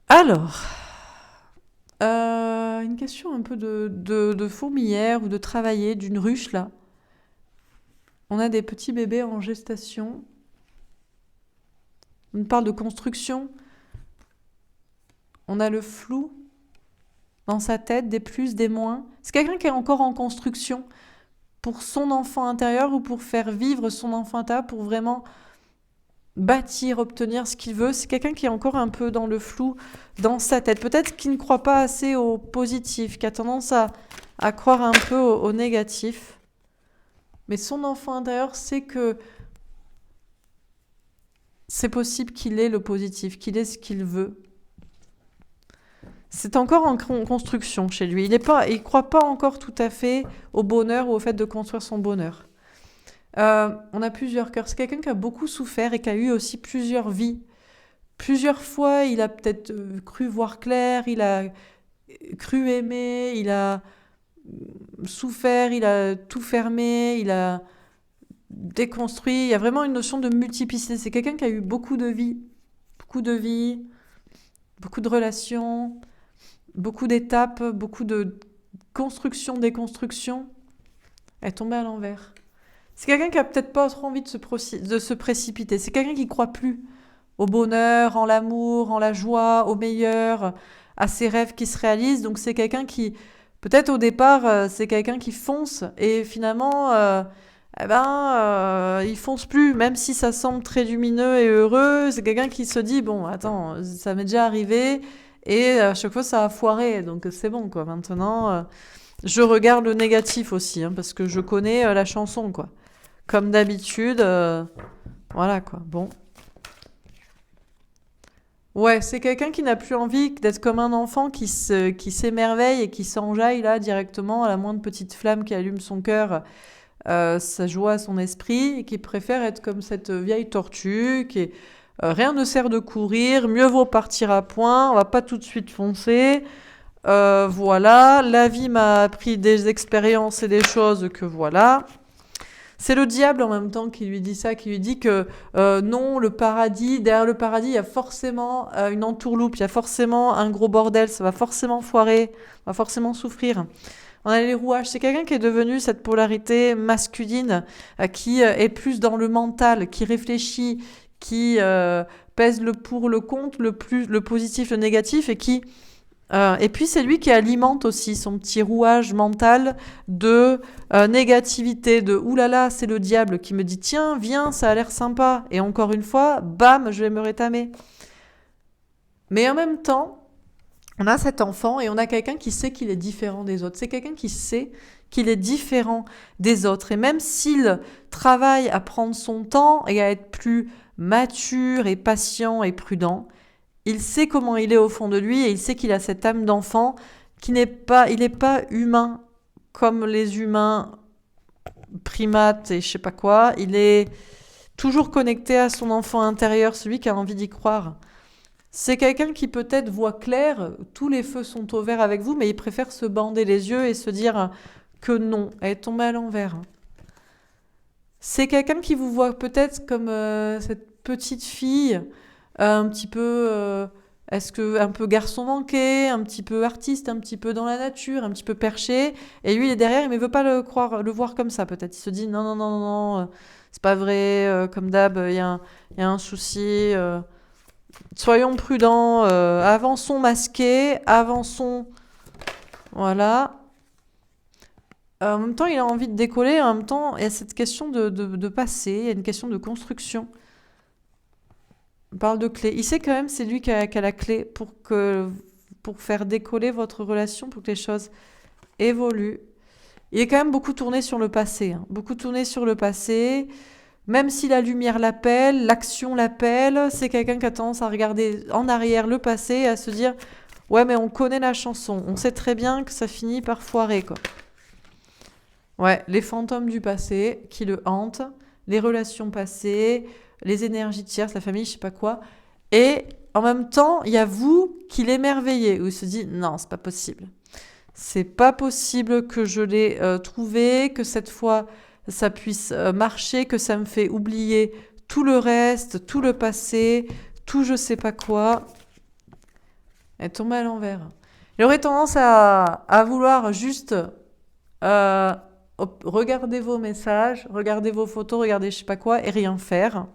Alors, une question un peu de fourmilière ou de travailler, d'une ruche là. On a des petits bébés en gestation. On parle de construction. On a le flou dans sa tête, des plus, des moins. C'est quelqu'un qui est encore en construction pour son enfant intérieur ou pour faire vivre son enfant intérieur, pour vraiment bâtir, obtenir ce qu'il veut. C'est quelqu'un qui est encore un peu dans le flou dans sa tête. Peut-être qu'il ne croit pas assez au positif, qui a tendance à croire un peu au négatif. Mais son enfant intérieur sait que c'est possible qu'il ait le positif, qu'il ait ce qu'il veut. C'est encore en construction chez lui. Il croit pas encore tout à fait au bonheur ou au fait de construire son bonheur. On a plusieurs cœurs. C'est quelqu'un qui a beaucoup souffert et qui a eu aussi plusieurs vies. Plusieurs fois, il a peut-être cru voir clair, il a cru aimer, il a souffert, il a tout fermé, il a déconstruit. Il y a vraiment une notion de multiplicité. C'est quelqu'un qui a eu beaucoup de vies, beaucoup de relations, beaucoup d'étapes, beaucoup de construction, déconstruction. Elle est tombée à l'envers. C'est quelqu'un qui a peut-être pas trop envie de se précipiter. C'est quelqu'un qui croit plus au bonheur, en l'amour, en la joie, au meilleur, à ses rêves qui se réalisent. Donc c'est quelqu'un qui, peut-être au départ, c'est quelqu'un qui fonce et finalement, il fonce plus, même si ça semble très lumineux et heureux. C'est quelqu'un qui se dit, bon, attends, ça m'est déjà arrivé et à chaque fois ça a foiré, donc c'est bon, quoi. Maintenant, je regarde le négatif aussi, hein, parce que je connais la chanson, quoi. Comme d'habitude, voilà, quoi. Bon. Ouais, c'est quelqu'un qui n'a plus envie d'être comme un enfant qui s'émerveille et qui s'enjaille là directement à la moindre petite flamme qui allume son cœur, sa joie, son esprit, et qui préfère être comme cette vieille tortue qui est rien ne sert de courir, mieux vaut partir à point, on va pas tout de suite foncer. Voilà, la vie m'a appris des expériences et des choses que voilà. C'est le diable en même temps qui lui dit ça, qui lui dit que non, le paradis, derrière le paradis, il y a forcément une entourloupe, il y a forcément un gros bordel, ça va forcément foirer, on va forcément souffrir. On a les rouages, c'est quelqu'un qui est devenu cette polarité masculine, qui est plus dans le mental, qui réfléchit, qui pèse le pour, le contre, le positif, le négatif, et puis c'est lui qui alimente aussi son petit rouage mental de négativité, de oulala, c'est le diable qui me dit tiens, viens, ça a l'air sympa. Et encore une fois, bam, je vais me rétamer. Mais en même temps, on a cet enfant et on a quelqu'un qui sait qu'il est différent des autres. C'est quelqu'un qui sait qu'il est différent des autres. Et même s'il travaille à prendre son temps et à être plus mature et patient et prudent, il sait comment il est au fond de lui et il sait qu'il a cette âme d'enfant il n'est pas humain comme les humains primates et je sais pas quoi. Il est toujours connecté à son enfant intérieur, celui qui a envie d'y croire. C'est quelqu'un qui peut-être voit clair, tous les feux sont au vert avec vous, mais il préfère se bander les yeux et se dire que non, elle est tombée à l'envers. C'est quelqu'un qui vous voit peut-être comme cette petite fille, un petit peu, est-ce que un peu garçon manqué, un petit peu artiste, un petit peu dans la nature, un petit peu perché, et lui il est derrière, mais il veut pas le voir comme ça peut-être. Il se dit non non non non non, c'est pas vrai, comme d'hab, il y a un souci. Soyons prudents, avançons masqués, avançons, voilà. En même temps, il a envie de décoller, en même temps, il y a cette question de passé, il y a une question de construction. On parle de clé. Il sait quand même, c'est lui qui a la clé pour faire décoller votre relation, pour que les choses évoluent. Il est quand même beaucoup tourné sur le passé, hein. Beaucoup tourné sur le passé. Même si la lumière l'appelle, l'action l'appelle, c'est quelqu'un qui a tendance à regarder en arrière le passé et à se dire ouais, mais on connaît la chanson, on sait très bien que ça finit par foirer, quoi. Ouais, les fantômes du passé qui le hantent, les relations passées, les énergies tierces, la famille, je sais pas quoi. Et en même temps, il y a vous qui l'émerveillez, où il se dit non, c'est pas possible. C'est pas possible que je l'ai trouvé, que cette fois ça puisse marcher, que ça me fait oublier tout le reste, tout le passé, tout je sais pas quoi. Elle tombe à l'envers. Il aurait tendance à vouloir juste euh, regarder vos messages, regarder vos photos, regarder je sais pas quoi et rien faire.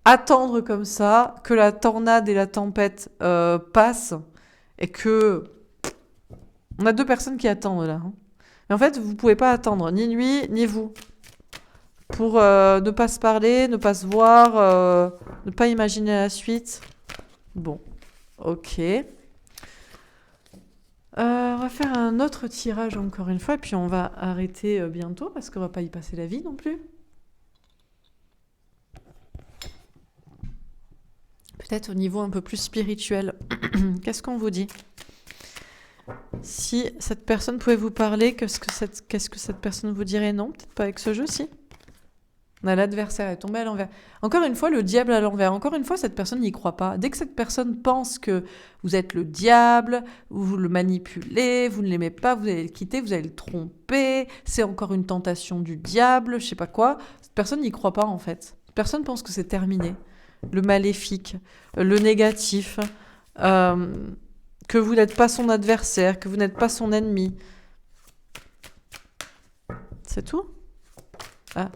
Attendre comme ça que la tornade et la tempête passent et que on a deux personnes qui attendent là, hein. Mais en fait, vous pouvez pas attendre, ni lui, ni vous. Pour ne pas se parler, ne pas se voir, ne pas imaginer la suite. Bon, ok. On va faire un autre tirage encore une fois, et puis on va arrêter bientôt, parce qu'on va pas y passer la vie non plus. Peut-être au niveau un peu plus spirituel. Qu'est-ce qu'on vous dit ? Si cette personne pouvait vous parler, qu'est-ce que cette personne vous dirait ? Non, peut-être pas avec ce jeu, si. On a l'adversaire est tombé à l'envers. Encore une fois, le diable à l'envers. Encore une fois, cette personne n'y croit pas. Dès que cette personne pense que vous êtes le diable, vous le manipulez, vous ne l'aimez pas, vous allez le quitter, vous allez le tromper, c'est encore une tentation du diable, je sais pas quoi, cette personne n'y croit pas en fait. Cette personne pense que c'est terminé. Le maléfique, le négatif, que vous n'êtes pas son adversaire, que vous n'êtes pas son ennemi. C'est tout ? Ah.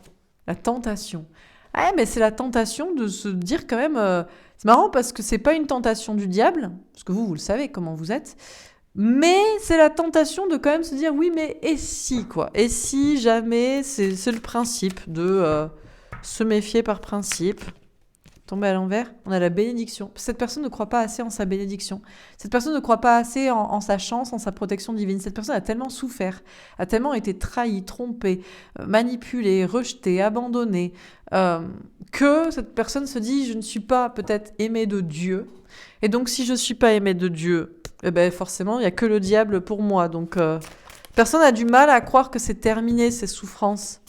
La tentation. Ah, mais c'est la tentation de se dire quand même... c'est marrant parce que c'est pas une tentation du diable, parce que vous le savez comment vous êtes, mais c'est la tentation de quand même se dire, oui, mais et si, quoi ? Et si jamais, c'est le principe de se méfier par principe. tombé à l'envers, on a la bénédiction. Cette personne ne croit pas assez en sa bénédiction. Cette personne ne croit pas assez en sa chance, en sa protection divine. Cette personne a tellement souffert, a tellement été trahie, trompée, manipulée, rejetée, abandonnée, que cette personne se dit, je ne suis pas peut-être aimée de Dieu. Et donc, si je ne suis pas aimée de Dieu, eh ben, forcément, il n'y a que le diable pour moi. Donc, personne a du mal à croire que c'est terminé, ces souffrances.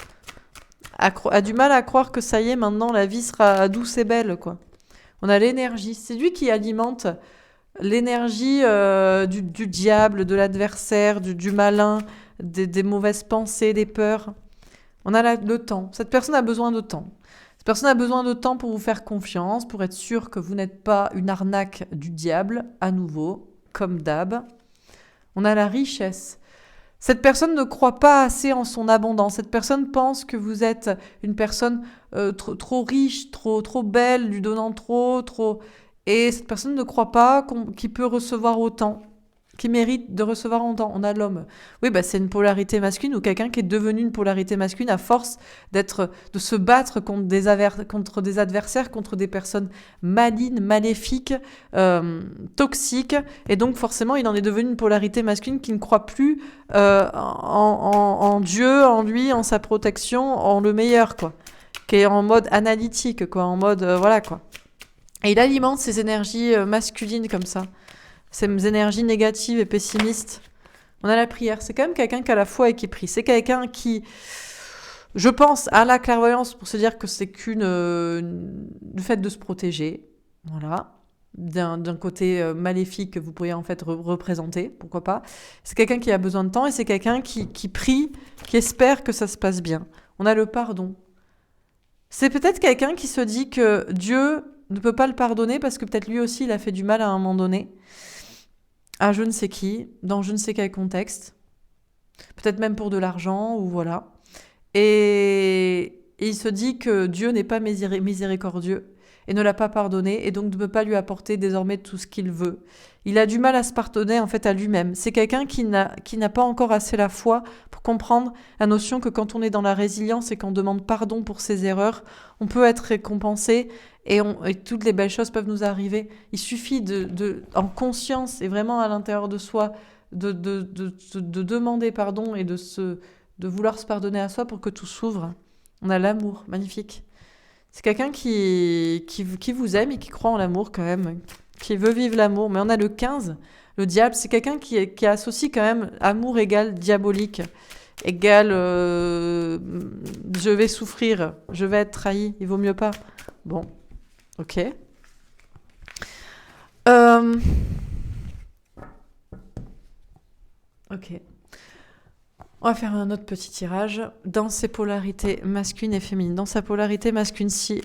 A du mal à croire que ça y est, maintenant la vie sera douce et belle, quoi. On a l'énergie. C'est lui qui alimente l'énergie du diable, de l'adversaire, du malin, des mauvaises pensées, des peurs. On a le temps. Cette personne a besoin de temps. Cette personne a besoin de temps pour vous faire confiance, pour être sûr que vous n'êtes pas une arnaque du diable, à nouveau, comme d'hab. On a la richesse. Cette personne ne croit pas assez en son abondance. Cette personne pense que vous êtes une personne trop riche, trop belle, lui donnant trop. Et cette personne ne croit pas qu'il peut recevoir autant, qu'il mérite de recevoir autant. On a l'homme. Oui, c'est une polarité masculine ou quelqu'un qui est devenu une polarité masculine à force de se battre contre des adversaires, contre des personnes malignes, maléfiques, toxiques. Et donc, forcément, il en est devenu une polarité masculine qui ne croit plus en Dieu, en lui, en sa protection, en le meilleur, quoi. Qui est en mode analytique, quoi. En mode, voilà, quoi. Et il alimente ces énergies masculines comme ça. Ces énergies négatives et pessimistes. On a la prière. C'est quand même quelqu'un qui a la foi et qui prie. C'est quelqu'un qui, je pense, a la clairvoyance pour se dire que c'est le fait de se protéger. Voilà. D'un côté maléfique que vous pourriez en fait représenter. Pourquoi pas. C'est quelqu'un qui a besoin de temps et c'est quelqu'un qui prie, qui espère que ça se passe bien. On a le pardon. C'est peut-être quelqu'un qui se dit que Dieu ne peut pas le pardonner parce que peut-être lui aussi il a fait du mal à un moment donné. À je ne sais qui, dans je ne sais quel contexte, peut-être même pour de l'argent, ou voilà. Et il se dit que Dieu n'est pas miséricordieux et ne l'a pas pardonné, et donc ne peut pas lui apporter désormais tout ce qu'il veut. Il a du mal à se pardonner en fait à lui-même. C'est quelqu'un qui n'a pas encore assez la foi pour comprendre la notion que quand on est dans la résilience et qu'on demande pardon pour ses erreurs, on peut être récompensé et toutes les belles choses peuvent nous arriver. Il suffit en conscience et vraiment à l'intérieur de soi de demander pardon et de vouloir se pardonner à soi pour que tout s'ouvre. On a l'amour, magnifique. C'est quelqu'un qui vous aime et qui croit en l'amour quand même, qui veut vivre l'amour. Mais on a le 15, le diable, c'est quelqu'un qui associe quand même amour égale diabolique, égale je vais souffrir, je vais être trahi, il vaut mieux pas. Bon, ok. Ok. On va faire un autre petit tirage. Dans ses polarités masculines et féminines. Dans sa polarité masculine, si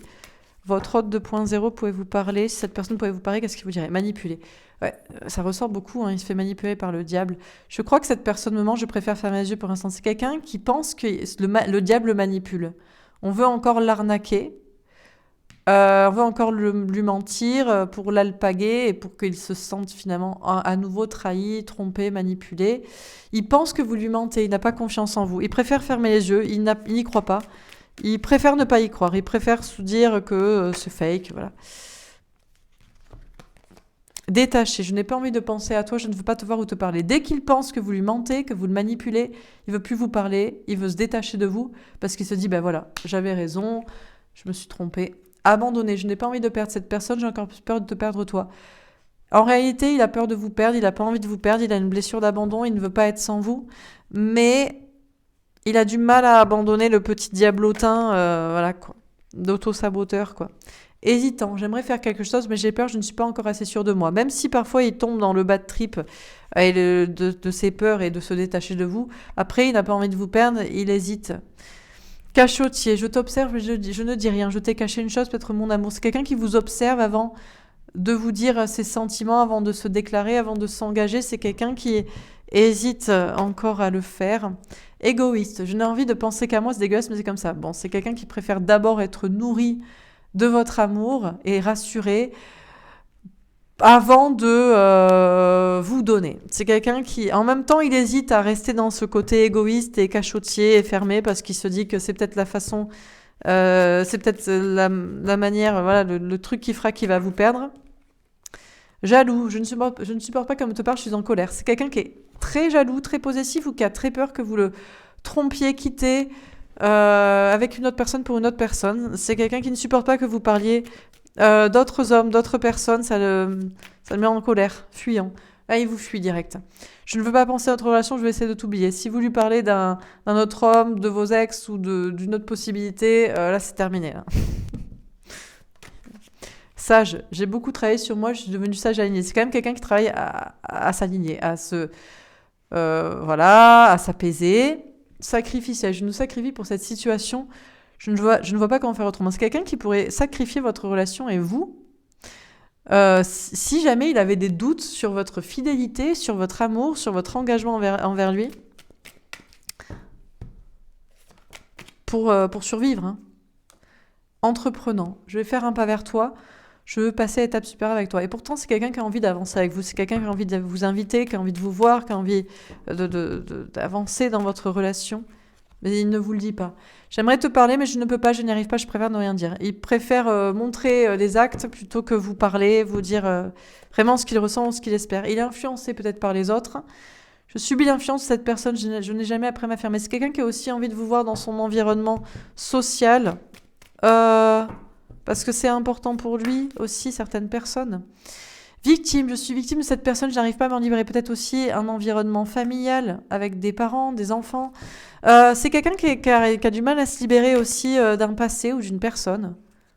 votre hôte 2.0 pouvait vous parler, si cette personne pouvait vous parler, qu'est-ce qu'il vous dirait? Manipuler. Ouais, ça ressort beaucoup, hein, il se fait manipuler par le diable. Je crois que cette personne me ment, je préfère fermer les yeux pour l'instant. C'est quelqu'un qui pense que le diable le manipule. On veut encore l'arnaquer. On veut encore lui mentir pour l'alpaguer et pour qu'il se sente finalement à nouveau trahi, trompé, manipulé. Il pense que vous lui mentez, il n'a pas confiance en vous. Il préfère fermer les yeux, il n'y croit pas. Il préfère ne pas y croire, il préfère se dire que c'est fake, voilà. Détaché, je n'ai pas envie de penser à toi, je ne veux pas te voir ou te parler. Dès qu'il pense que vous lui mentez, que vous le manipulez, il veut plus vous parler, il veut se détacher de vous parce qu'il se dit, ben voilà, j'avais raison, je me suis trompé. Abandonné, je n'ai pas envie de perdre cette personne, j'ai encore plus peur de te perdre toi. En réalité, il a peur de vous perdre, il n'a pas envie de vous perdre, il a une blessure d'abandon, il ne veut pas être sans vous, mais il a du mal à abandonner le petit diablotin, voilà quoi, d'auto-saboteur quoi. Hésitant, j'aimerais faire quelque chose, mais j'ai peur, je ne suis pas encore assez sûre de moi. Même si parfois il tombe dans le bad trip de ses peurs et de se détacher de vous, après il n'a pas envie de vous perdre, il hésite. Cachotier, je t'observe, mais je ne dis rien. Je t'ai caché une chose, peut-être mon amour. C'est quelqu'un qui vous observe avant de vous dire ses sentiments, avant de se déclarer, avant de s'engager. C'est quelqu'un qui hésite encore à le faire. Égoïste, je n'ai envie de penser qu'à moi, c'est dégueulasse, mais c'est comme ça. Bon, c'est quelqu'un qui préfère d'abord être nourri de votre amour et rassuré avant de vous donner. C'est quelqu'un qui, en même temps, il hésite à rester dans ce côté égoïste et cachotier et fermé parce qu'il se dit que c'est peut-être la façon C'est peut-être la manière, voilà, le truc qui fera qu'il va vous perdre. Jaloux, je ne supporte pas comme on te parle, je suis en colère. C'est quelqu'un qui est très jaloux, très possessif ou qui a très peur que vous le trompiez, quittez avec une autre personne pour une autre personne. C'est quelqu'un qui ne supporte pas que vous parliez d'autres hommes, d'autres personnes, ça le met en colère, fuyant. Là, il vous fuit direct. Je ne veux pas penser à notre relation, je vais essayer de t'oublier. Si vous lui parlez d'un autre homme, de vos ex ou d'une autre possibilité, là, c'est terminé. Là. Sage, j'ai beaucoup travaillé sur moi, je suis devenue sage alignée. C'est quand même quelqu'un qui travaille à s'aligner, voilà, à s'apaiser. Sacrificiel, je nous sacrifie pour cette situation. Je ne vois pas comment faire autrement. C'est quelqu'un qui pourrait sacrifier votre relation et vous, si jamais il avait des doutes sur votre fidélité, sur votre amour, sur votre engagement envers lui, pour survivre. Hein. Entreprenant, je vais faire un pas vers toi, je veux passer à l'étape supérieure avec toi. Et pourtant, c'est quelqu'un qui a envie d'avancer avec vous, c'est quelqu'un qui a envie de vous inviter, qui a envie de vous voir, qui a envie d'avancer dans votre relation. Mais il ne vous le dit pas. J'aimerais te parler, mais je ne peux pas, je n'y arrive pas, je préfère ne rien dire. Il préfère montrer des actes plutôt que vous parler, vous dire vraiment ce qu'il ressent ou ce qu'il espère. Il est influencé peut-être par les autres. Je subis l'influence de cette personne, je n'ai jamais appris à m'affirmer. C'est quelqu'un qui a aussi envie de vous voir dans son environnement social, parce que c'est important pour lui aussi, certaines personnes. Victime, je suis victime de cette personne, je n'arrive pas à m'en libérer. Peut-être aussi un environnement familial avec des parents, des enfants. C'est quelqu'un qui a du mal à se libérer aussi d'un passé ou d'une personne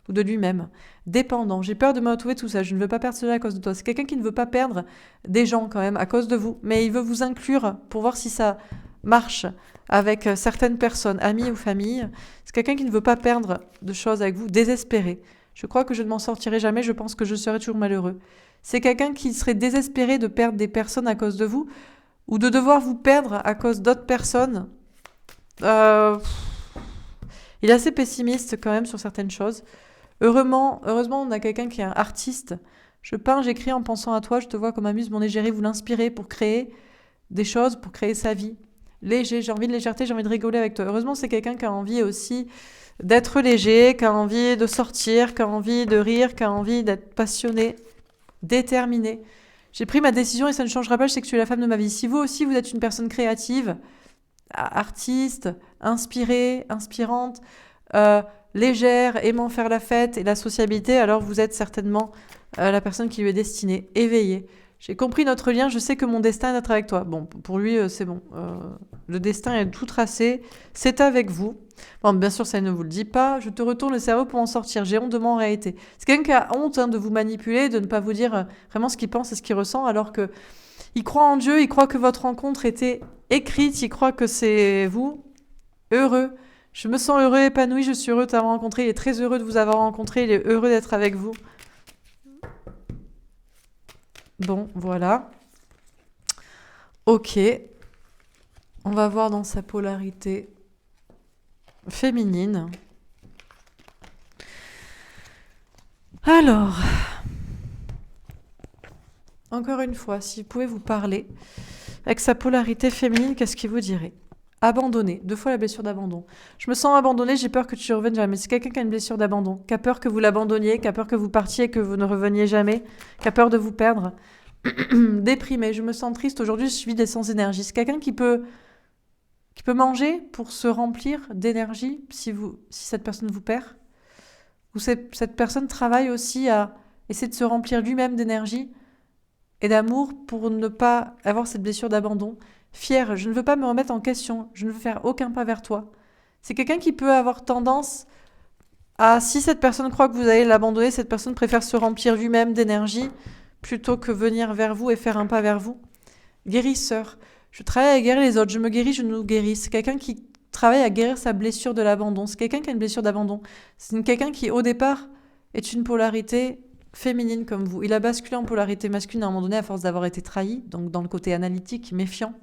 ou de lui-même. Dépendant, j'ai peur de me retrouver tout ça, je ne veux pas perdre cela à cause de toi. C'est quelqu'un qui ne veut pas perdre des gens quand même à cause de vous, mais il veut vous inclure pour voir si ça marche avec certaines personnes, amis ou famille. C'est quelqu'un qui ne veut pas perdre de choses avec vous, désespéré. Je crois que je ne m'en sortirai jamais, je pense que je serai toujours malheureux. C'est quelqu'un qui serait désespéré de perdre des personnes à cause de vous ou de devoir vous perdre à cause d'autres personnes. Il est assez pessimiste quand même sur certaines choses. Heureusement, on a quelqu'un qui est un artiste. Je peins, j'écris en pensant à toi, je te vois comme amuse mon égérie, vous l'inspirez pour créer des choses, pour créer sa vie. Léger, j'ai envie de légèreté, j'ai envie de rigoler avec toi. Heureusement, c'est quelqu'un qui a envie aussi d'être léger, qui a envie de sortir, qui a envie de rire, qui a envie d'être passionné, déterminé. J'ai pris ma décision et ça ne changera pas, je sais que tu es la femme de ma vie. Si vous aussi, vous êtes une personne créative, artiste, inspirée, inspirante, légère, aimant faire la fête et la sociabilité, alors vous êtes certainement la personne qui lui est destinée, éveillée. J'ai compris notre lien, je sais que mon destin est d'être avec toi. Bon, pour lui, c'est bon. Le destin est tout tracé, c'est avec vous. Bon, bien sûr, ça ne vous le dit pas. Je te retourne le cerveau pour en sortir. J'ai honte de moi en réalité. C'est quelqu'un qui a honte de vous manipuler, de ne pas vous dire vraiment ce qu'il pense et ce qu'il ressent, alors que il croit en Dieu, il croit que votre rencontre était écrite, il croit que c'est vous, heureux. Je me sens heureux, épanoui, je suis heureux de t'avoir rencontré. Il est très heureux de vous avoir rencontré, il est heureux d'être avec vous. Bon, voilà. Ok. On va voir dans sa polarité féminine. Alors, encore une fois, si vous pouvez vous parler, avec sa polarité féminine, qu'est-ce qu'il vous dirait ? Abandonné, 2 fois la blessure d'abandon. Je me sens abandonnée, j'ai peur que tu reviennes jamais. C'est quelqu'un qui a une blessure d'abandon, qui a peur que vous l'abandonniez, qui a peur que vous partiez, que vous ne reveniez jamais, qui a peur de vous perdre. Déprimé, je me sens triste aujourd'hui, je suis des sans énergie. C'est quelqu'un qui peut manger pour se remplir d'énergie si cette personne vous perd. Ou cette personne travaille aussi à essayer de se remplir lui-même d'énergie et d'amour pour ne pas avoir cette blessure d'abandon. Fier, je ne veux pas me remettre en question, je ne veux faire aucun pas vers toi. C'est quelqu'un qui peut avoir tendance à, si cette personne croit que vous allez l'abandonner, cette personne préfère se remplir lui-même d'énergie plutôt que venir vers vous et faire un pas vers vous. Guérisseur, je travaille à guérir les autres, je me guéris, je nous guéris. C'est quelqu'un qui travaille à guérir sa blessure de l'abandon. C'est quelqu'un qui a une blessure d'abandon. C'est quelqu'un qui, au départ, est une polarité féminine comme vous. Il a basculé en polarité masculine à un moment donné à force d'avoir été trahi, donc dans le côté analytique, méfiant.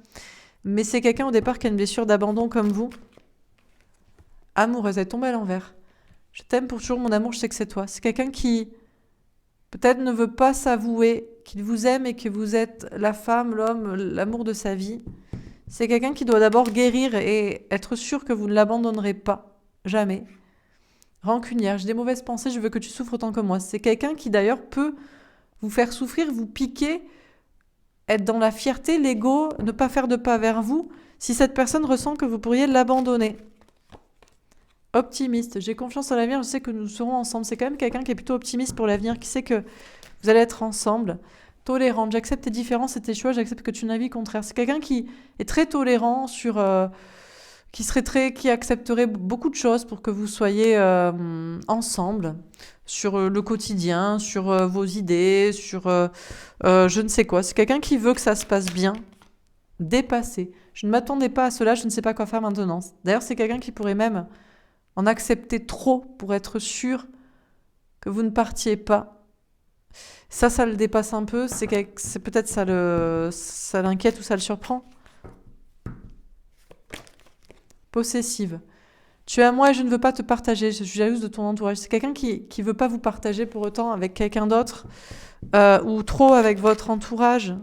Mais c'est quelqu'un au départ qui a une blessure d'abandon comme vous. Amoureuse, elle tombe à l'envers. Je t'aime pour toujours, mon amour, je sais que c'est toi. C'est quelqu'un qui peut-être ne veut pas s'avouer qu'il vous aime et que vous êtes la femme, l'homme, l'amour de sa vie. C'est quelqu'un qui doit d'abord guérir et être sûr que vous ne l'abandonnerez pas. Jamais. Rancunière, j'ai des mauvaises pensées, je veux que tu souffres autant que moi. C'est quelqu'un qui d'ailleurs peut vous faire souffrir, vous piquer, être dans la fierté, l'ego, ne pas faire de pas vers vous, si cette personne ressent que vous pourriez l'abandonner. Optimiste, j'ai confiance en l'avenir, je sais que nous serons ensemble. C'est quand même quelqu'un qui est plutôt optimiste pour l'avenir, qui sait que vous allez être ensemble. Tolérante, j'accepte tes différences et tes choix, j'accepte que tu n'as vie contraire. C'est quelqu'un qui est très tolérant sur... qui accepterait beaucoup de choses pour que vous soyez ensemble sur le quotidien, sur vos idées, sur je ne sais quoi. C'est quelqu'un qui veut que ça se passe bien, dépassé. Je ne m'attendais pas à cela, je ne sais pas quoi faire maintenant. D'ailleurs, c'est quelqu'un qui pourrait même en accepter trop pour être sûr que vous ne partiez pas. Ça le dépasse un peu. C'est peut-être ça l'inquiète ou ça le surprend. Possessive. Tu es à moi et je ne veux pas te partager. Je suis jalouse de ton entourage. C'est quelqu'un qui ne veut pas vous partager pour autant avec quelqu'un d'autre ou trop avec votre entourage.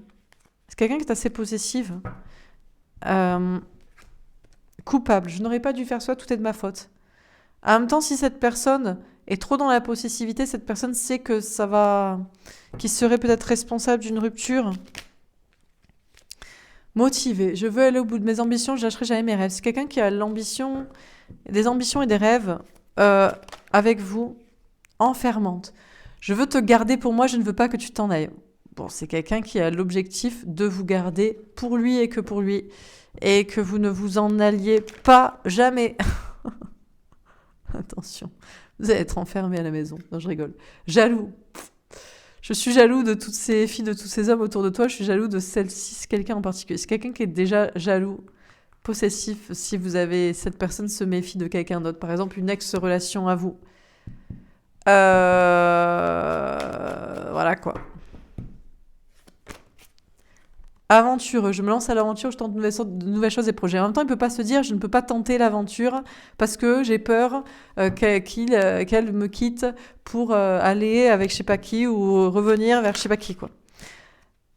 C'est quelqu'un qui est assez possessive. Coupable. Je n'aurais pas dû faire ça, tout est de ma faute. En même temps, si cette personne est trop dans la possessivité, cette personne sait que qu'il serait peut-être responsable d'une rupture. Motivé. Je veux aller au bout de mes ambitions, je lâcherai jamais mes rêves. C'est quelqu'un qui a des ambitions et des rêves avec vous, enfermantes. Je veux te garder pour moi, je ne veux pas que tu t'en ailles. Bon, c'est quelqu'un qui a l'objectif de vous garder pour lui et que pour lui. Et que vous ne vous en alliez pas jamais. Attention, vous allez être enfermé à la maison. Non, je rigole. Jaloux. Je suis jaloux de toutes ces filles, de tous ces hommes autour de toi. Je suis jaloux de celle-ci, c'est quelqu'un en particulier. C'est quelqu'un qui est déjà jaloux, possessif. Si cette personne se méfie de quelqu'un d'autre, par exemple une ex-relation à vous. Voilà quoi. Aventureux, je me lance à l'aventure, je tente de nouvelles choses et projets. En même temps, il ne peut pas se dire, je ne peux pas tenter l'aventure parce que j'ai peur qu'elle me quitte pour aller avec je sais pas qui ou revenir vers je sais pas qui, quoi.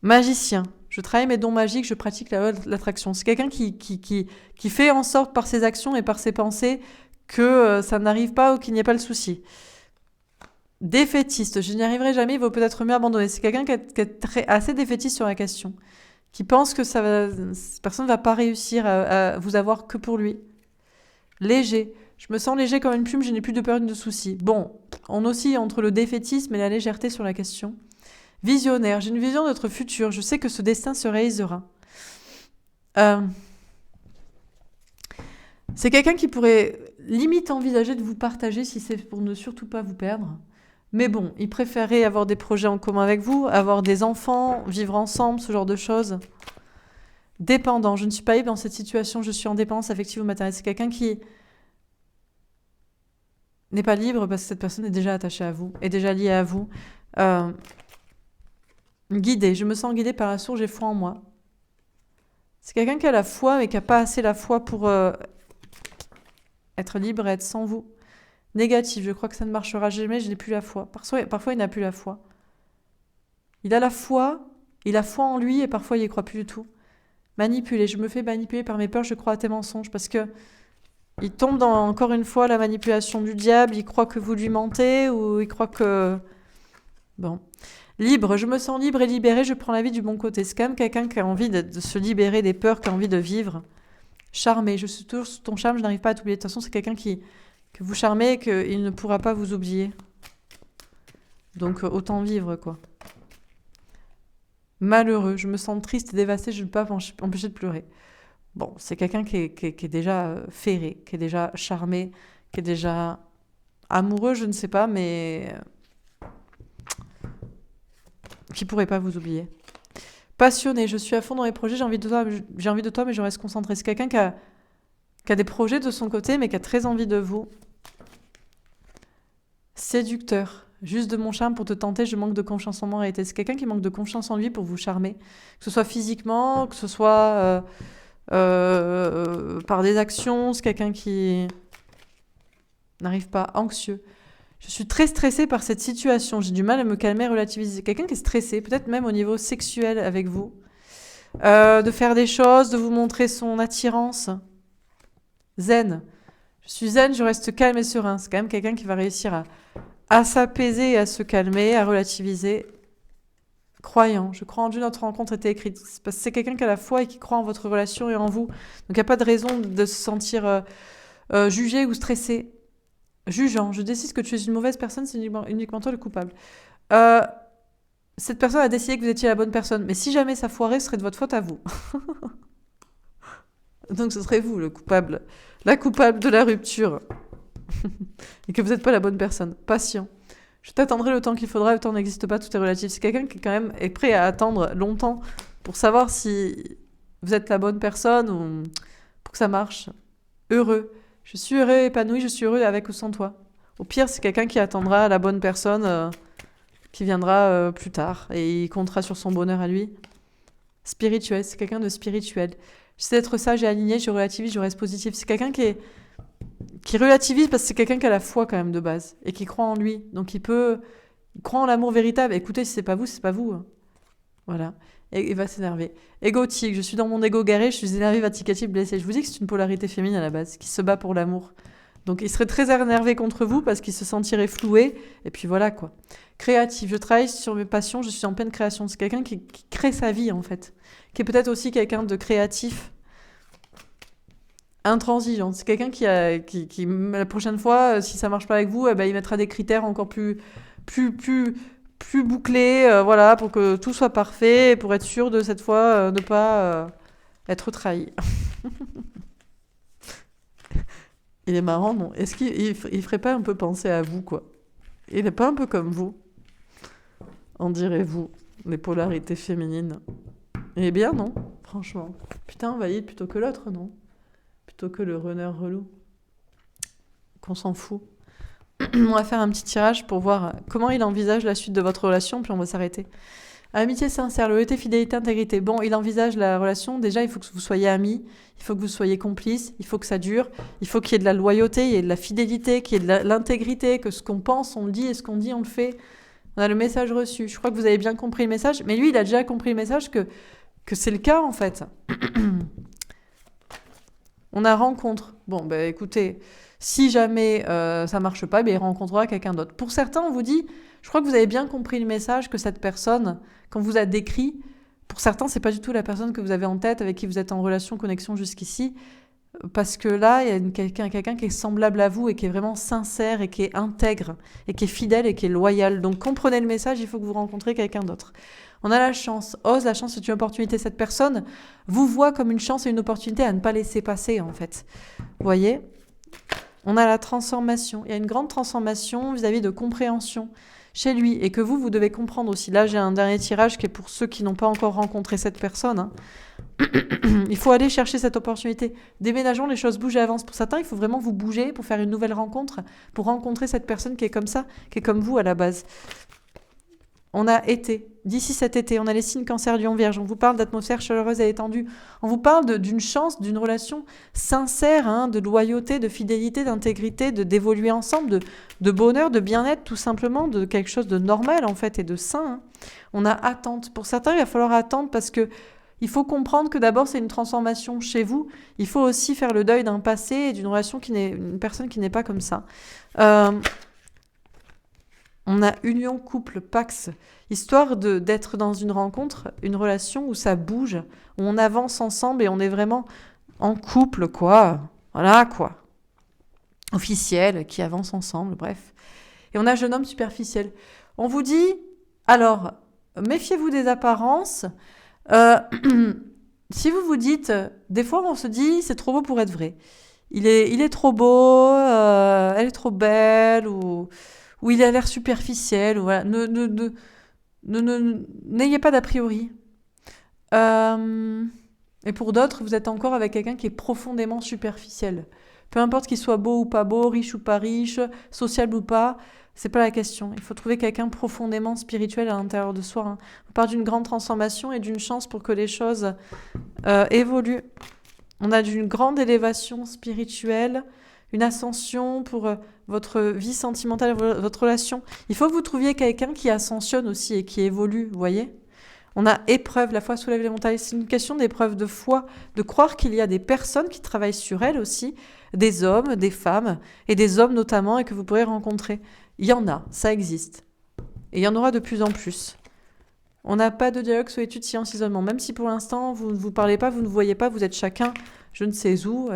Magicien, je travaille mes dons magiques, je pratique la loi de l'attraction. C'est quelqu'un qui fait en sorte par ses actions et par ses pensées que ça n'arrive pas ou qu'il n'y ait pas le souci. Défaitiste, je n'y arriverai jamais, il vaut peut-être mieux abandonner. C'est quelqu'un qui est assez défaitiste sur la question, qui pense que cette personne ne va pas réussir à vous avoir que pour lui. Léger, je me sens léger comme une plume, je n'ai plus de peur ni de soucis. Bon, on oscille entre le défaitisme et la légèreté sur la question. Visionnaire, j'ai une vision de notre futur, je sais que ce destin se réalisera. C'est quelqu'un qui pourrait limite envisager de vous partager si c'est pour ne surtout pas vous perdre. Mais bon, il préférait avoir des projets en commun avec vous, avoir des enfants, vivre ensemble, ce genre de choses. Dépendant, je ne suis pas libre dans cette situation, je suis en dépendance affective ou matérielle. C'est quelqu'un qui n'est pas libre parce que cette personne est déjà attachée à vous, est déjà liée à vous. Guidé, je me sens guidée par la source, j'ai foi en moi. C'est quelqu'un qui a la foi mais qui n'a pas assez la foi pour être libre et être sans vous. Négatif, je crois que ça ne marchera jamais, je n'ai plus la foi. Parfois, il n'a plus la foi. Il a la foi en lui et parfois il n'y croit plus du tout. Manipulé, je me fais manipuler par mes peurs, je crois à tes mensonges parce que il tombe dans, encore une fois, la manipulation du diable, il croit que vous lui mentez ou il croit que... Bon. Libre, je me sens libre et libérée, je prends la vie du bon côté. C'est quand même quelqu'un qui a envie de se libérer des peurs, qui a envie de vivre. Charmé, je suis toujours sous ton charme, je n'arrive pas à t'oublier. De toute façon, c'est quelqu'un que vous charmez et qu'il ne pourra pas vous oublier. Donc, autant vivre, quoi. Malheureux, je me sens triste et dévastée, je ne peux pas m'empêcher de pleurer. Bon, c'est quelqu'un qui est déjà ferré, qui est déjà charmé, qui est déjà amoureux, je ne sais pas, mais qui pourrait pas vous oublier. Passionné, je suis à fond dans les projets, j'ai envie de toi, mais je reste concentrée. C'est quelqu'un qui a des projets de son côté, mais qui a très envie de vous. Séducteur, juste de mon charme pour te tenter, je manque de confiance en moi en réalité. C'est quelqu'un qui manque de confiance en lui pour vous charmer, que ce soit physiquement, que ce soit par des actions. C'est quelqu'un qui n'arrive pas, anxieux. Je suis très stressée par cette situation, j'ai du mal à me calmer, à relativiser. C'est quelqu'un qui est stressé, peut-être même au niveau sexuel avec vous, de faire des choses, de vous montrer son attirance. Zen, je Je suis zen, je reste calme et serein. C'est quand même quelqu'un qui va réussir à s'apaiser et à se calmer, à relativiser. Croyant, je crois en Dieu, notre rencontre était écrite. C'est parce que c'est quelqu'un qui a la foi et qui croit en votre relation et en vous. Donc il n'y a pas de raison de se sentir jugé ou stressé. Jugeant, je décide que tu es une mauvaise personne, c'est uniquement toi le coupable. Euh, cette personne a décidé que vous étiez la bonne personne, mais si jamais ça foirait, ce serait de votre faute à vous. Donc ce serait vous le coupable, la coupable de la rupture. Et que vous n'êtes pas la bonne personne. Patient. Je t'attendrai le temps qu'il faudra, le temps n'existe pas, tout est relatif. C'est quelqu'un qui quand même est prêt à attendre longtemps pour savoir si vous êtes la bonne personne ou pour que ça marche. Heureux. Je suis heureux, épanoui, je suis heureux avec ou sans toi. Au pire, c'est quelqu'un qui attendra la bonne personne qui viendra plus tard et il comptera sur son bonheur à lui. Spirituel, c'est quelqu'un de spirituel. J'essaie d'être sage et aligné, je relativise, je reste positif. C'est quelqu'un qui relativise parce que c'est quelqu'un qui a la foi quand même de base et qui croit en lui. Donc il croit en l'amour véritable. Écoutez, si c'est pas vous, c'est pas vous. Voilà. Et il va s'énerver. Égotique, je suis dans mon égo garé, je suis énervé, vindicatif, blessé. Je vous dis que c'est une polarité féminine à la base, qui se bat pour l'amour. Donc il serait très énervé contre vous parce qu'il se sentirait floué. Et puis voilà quoi. Créatif, je travaille sur mes passions, je suis en pleine création. C'est quelqu'un qui crée sa vie en fait. Qui est peut-être aussi quelqu'un de créatif. Intransigeant, c'est quelqu'un qui la prochaine fois, si ça marche pas avec vous, il mettra des critères encore plus bouclés, voilà, pour que tout soit parfait, et pour être sûr de cette fois ne pas être trahi. Il est marrant, non? Est-ce qu'il ferait pas un peu penser à vous, quoi? Il est pas un peu comme vous? En direz-vous, les polarités féminines? Eh bien, non, franchement. Putain, valide plutôt que l'autre, non? Plutôt que le runner relou. Qu'on s'en fout. On va faire un petit tirage pour voir comment il envisage la suite de votre relation, puis on va s'arrêter. Amitié sincère, loyauté, fidélité, intégrité. Bon, il envisage la relation. Déjà, il faut que vous soyez amis, il faut que vous soyez complices, il faut que ça dure, il faut qu'il y ait de la loyauté, il y ait de la fidélité, qu'il y ait de l'intégrité, que ce qu'on pense, on le dit, et ce qu'on dit, on le fait. On a le message reçu. Je crois que vous avez bien compris le message, mais lui, il a déjà compris le message que c'est le cas, en fait. On a rencontre. Bon, ben écoutez, si jamais ça marche pas, il rencontrera quelqu'un d'autre. Pour certains, on vous dit, je crois que vous avez bien compris le message que cette personne, quand vous a décrit, pour certains, c'est pas du tout la personne que vous avez en tête, avec qui vous êtes en relation, connexion jusqu'ici, parce que là, il y a quelqu'un qui est semblable à vous et qui est vraiment sincère et qui est intègre et qui est fidèle et qui est loyal. Donc comprenez le message, il faut que vous rencontrez quelqu'un d'autre. On a la chance. Ose, la chance, c'est une opportunité. Cette personne vous voit comme une chance et une opportunité à ne pas laisser passer, en fait. Vous voyez ? On a la transformation. Il y a une grande transformation vis-à-vis de compréhension chez lui et que vous devez comprendre aussi. Là, j'ai un dernier tirage qui est pour ceux qui n'ont pas encore rencontré cette personne. Hein. Il faut aller chercher cette opportunité. Déménageons, les choses bougent et avancent. Pour certains, il faut vraiment vous bouger pour faire une nouvelle rencontre, pour rencontrer cette personne qui est comme ça, qui est comme vous à la base. On a été, d'ici cet été, on a les signes Cancer, Lion, Vierge. On vous parle d'atmosphère chaleureuse et étendue. On vous parle d'une chance, d'une relation sincère, hein, de loyauté, de fidélité, d'intégrité, d'évoluer ensemble, de bonheur, de bien-être, tout simplement, de quelque chose de normal en fait et de sain. Hein. On a attente. Pour certains, il va falloir attendre parce que il faut comprendre que d'abord c'est une transformation chez vous. Il faut aussi faire le deuil d'un passé et d'une relation une personne qui n'est pas comme ça. On a union, couple, pax, histoire d'être dans une rencontre, une relation où ça bouge, où on avance ensemble et on est vraiment en couple, quoi. Voilà, quoi. Officiel, qui avance ensemble, bref. Et on a jeune homme superficiel. On vous dit, alors, méfiez-vous des apparences. Si vous vous dites, des fois on se dit, c'est trop beau pour être vrai. Il est trop beau, elle est trop belle, ou il a l'air superficiel, ou voilà. N'ayez pas d'a priori. Et pour d'autres, vous êtes encore avec quelqu'un qui est profondément superficiel. Peu importe qu'il soit beau ou pas beau, riche ou pas riche, sociable ou pas, c'est pas la question. Il faut trouver quelqu'un profondément spirituel à l'intérieur de soi. Hein. On parle d'une grande transformation et d'une chance pour que les choses évoluent. On a d'une grande élévation spirituelle, une ascension pour votre vie sentimentale, votre relation. Il faut que vous trouviez quelqu'un qui ascensionne aussi et qui évolue, vous voyez ? On a épreuve, la foi soulève les montagnes. C'est une question d'épreuve de foi, de croire qu'il y a des personnes qui travaillent sur elles aussi, des hommes, des femmes, et des hommes notamment, et que vous pourrez rencontrer. Il y en a, ça existe. Et il y en aura de plus en plus. On n'a pas de dialogue, solitude, silence, isolement. Même si pour l'instant, vous ne vous parlez pas, vous ne voyez pas, vous êtes chacun, je ne sais où.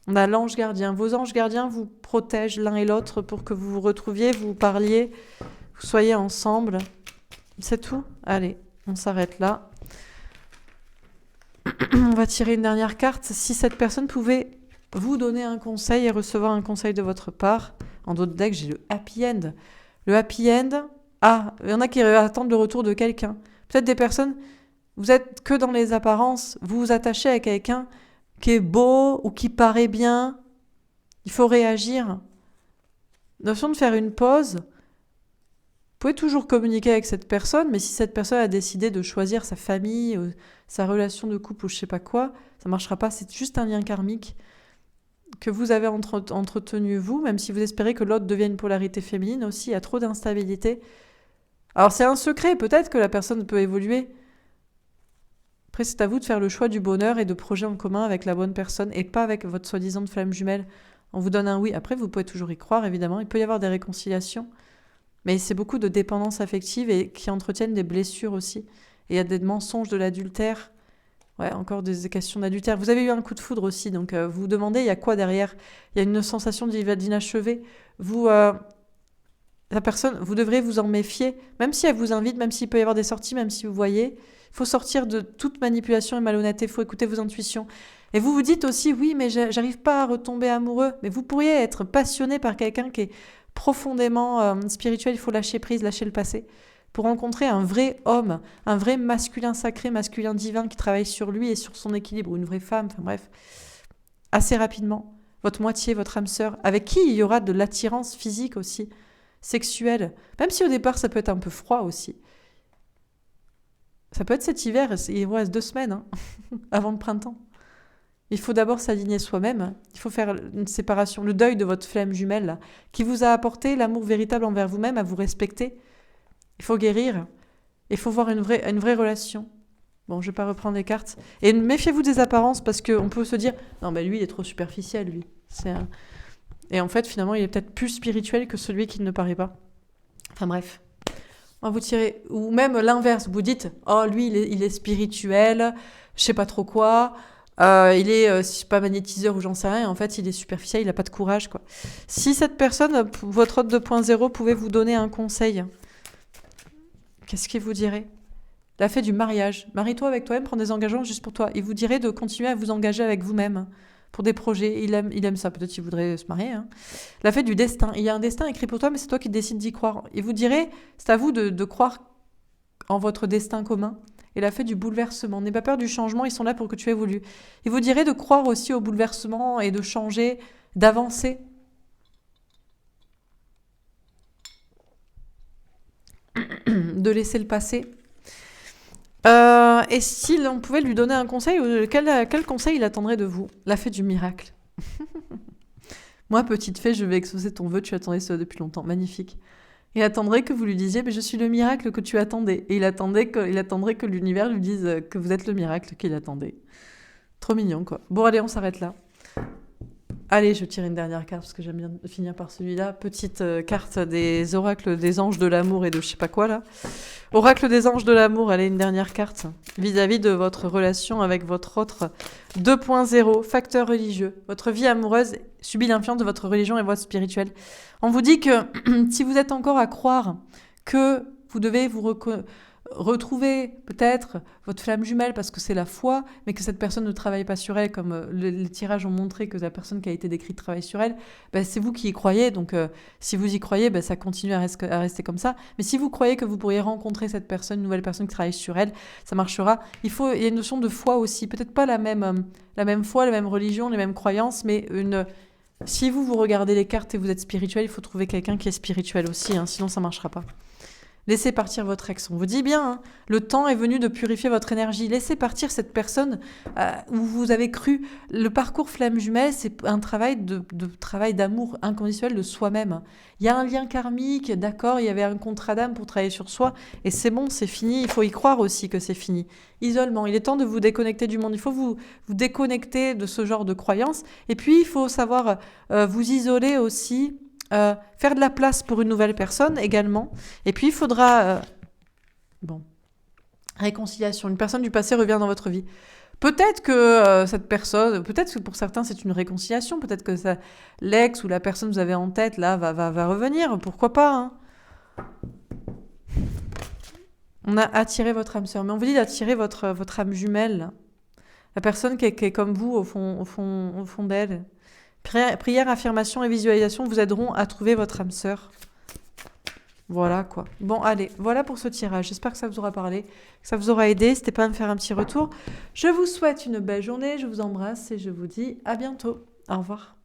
On a l'ange gardien. Vos anges gardiens vous protègent l'un et l'autre pour que vous vous retrouviez, vous parliez, vous soyez ensemble. C'est tout ? Allez, on s'arrête là. On va tirer une dernière carte. Si cette personne pouvait vous donner un conseil et recevoir un conseil de votre part, en d'autres decks, j'ai le happy end. Le happy end, il y en a qui attendent le retour de quelqu'un. Peut-être des personnes, vous êtes que dans les apparences, vous vous attachez à quelqu'un qui est beau ou qui paraît bien. Il faut réagir. Notion de faire une pause. Vous pouvez toujours communiquer avec cette personne, mais si cette personne a décidé de choisir sa famille, sa relation de couple ou je sais pas quoi, ça marchera pas. C'est juste un lien karmique que vous avez entretenu vous, même si vous espérez que l'autre devienne une polarité féminine aussi. Il y a trop d'instabilité. Alors c'est un secret, peut-être que la personne peut évoluer. Après, c'est à vous de faire le choix du bonheur et de projets en commun avec la bonne personne et pas avec votre soi-disant de flamme jumelle. On vous donne un oui. Après, vous pouvez toujours y croire, évidemment. Il peut y avoir des réconciliations. Mais c'est beaucoup de dépendance affective et qui entretiennent des blessures aussi. Et il y a des mensonges, de l'adultère. Ouais, encore des questions d'adultère. Vous avez eu un coup de foudre aussi, donc vous vous demandez, il y a quoi derrière ? Il y a une sensation d'inachevé. La personne, vous devrez vous en méfier, même si elle vous invite, même s'il peut y avoir des sorties, même si vous voyez. Il faut sortir de toute manipulation et malhonnêteté, il faut écouter vos intuitions. Et vous vous dites aussi, oui, mais j'arrive pas à retomber amoureux. Mais vous pourriez être passionné par quelqu'un qui est profondément spirituel, il faut lâcher prise, lâcher le passé. Pour rencontrer un vrai homme, un vrai masculin sacré, masculin divin qui travaille sur lui et sur son équilibre, ou une vraie femme, enfin bref, assez rapidement, votre moitié, votre âme sœur, avec qui il y aura de l'attirance physique aussi, sexuelle, même si au départ ça peut être un peu froid aussi. Ça peut être cet hiver, il vous reste 2 semaines avant le printemps. Il faut d'abord s'aligner soi-même, il faut faire une séparation, le deuil de votre flamme jumelle, là, qui vous a apporté l'amour véritable envers vous-même, à vous respecter. Il faut guérir, il faut voir une vraie relation. Bon, je ne vais pas reprendre les cartes. Et méfiez-vous des apparences, parce qu'on peut se dire, non, mais lui, il est trop superficiel, lui. Et en fait, finalement, il est peut-être plus spirituel que celui qui ne paraît pas. Enfin bref. On va vous tirer, ou même l'inverse, vous dites, oh, lui, il est spirituel, je sais pas trop quoi... il est, je sais pas, magnétiseur ou j'en sais rien. En fait, il est superficiel, il n'a pas de courage, quoi. Si cette personne, votre hôte 2.0, pouvait vous donner un conseil, qu'est-ce qu'il vous dirait ? La fée du mariage. Marie-toi avec toi-même, prends des engagements juste pour toi. Il vous dirait de continuer à vous engager avec vous-même pour des projets. Il aime ça. Peut-être qu'il voudrait se marier. La fée du destin. Il y a un destin écrit pour toi, mais c'est toi qui décides d'y croire. Il vous dirait, c'est à vous de croire en votre destin commun. Et la fée du bouleversement. N'aie pas peur du changement, ils sont là pour que tu évolues. Il vous dirait de croire aussi au bouleversement et de changer, d'avancer. De laisser le passé. Et si on pouvait lui donner un conseil, quel conseil il attendrait de vous ? La fée du miracle. Moi, petite fée, je vais exaucer ton vœu, tu attendais ça depuis longtemps. Magnifique. Il attendrait que vous lui disiez « je suis le miracle que tu attendais ». Et il attendrait que l'univers lui dise que vous êtes le miracle qu'il attendait. Trop mignon, quoi. Bon, allez, on s'arrête là. Allez, je tire une dernière carte, parce que j'aime bien finir par celui-là. Petite carte des oracles des anges de l'amour et de je sais pas quoi, là. Oracle des anges de l'amour, allez, une dernière carte. Vis-à-vis de votre relation avec votre autre 2.0, facteur religieux. Votre vie amoureuse subit l'influence de votre religion et votre spirituel. On vous dit que si vous êtes encore à croire que vous devez vous retrouver peut-être votre flamme jumelle parce que c'est la foi, mais que cette personne ne travaille pas sur elle, comme les tirages ont montré que la personne qui a été décrite travaille sur elle, c'est vous qui y croyez, donc si vous y croyez, ça continue à rester comme ça. Mais si vous croyez que vous pourriez rencontrer cette personne, une nouvelle personne qui travaille sur elle, ça marchera. Il y a une notion de foi aussi, peut-être pas la même foi, la même religion, les mêmes croyances, mais si vous regardez les cartes et vous êtes spirituel, il faut trouver quelqu'un qui est spirituel aussi, sinon ça marchera pas. Laissez partir votre ex. On vous dit bien, hein, le temps est venu de purifier votre énergie. Laissez partir cette personne où vous avez cru. Le parcours flamme jumelle, c'est un travail travail d'amour inconditionnel de soi-même. Il y a un lien karmique, d'accord, il y avait un contrat d'âme pour travailler sur soi, et c'est bon, c'est fini. Il faut y croire aussi que c'est fini. Isolement, il est temps de vous déconnecter du monde. Il faut vous déconnecter de ce genre de croyances. Et puis, il faut savoir vous isoler aussi. Faire de la place pour une nouvelle personne également. Et puis, il faudra... réconciliation. Une personne du passé revient dans votre vie. Peut-être que cette personne... Peut-être que pour certains, c'est une réconciliation. Peut-être que l'ex ou la personne que vous avez en tête, là, va revenir. Pourquoi pas, hein. On a attiré votre âme sœur. Mais on vous dit d'attirer votre âme jumelle. La personne qui est comme vous, au fond d'elle. Prière, affirmation et visualisation vous aideront à trouver votre âme sœur. Voilà quoi. Bon, allez, voilà pour ce tirage. J'espère que ça vous aura parlé, que ça vous aura aidé. N'hésitez pas à me faire un petit retour. Je vous souhaite une belle journée, je vous embrasse et je vous dis à bientôt. Au revoir.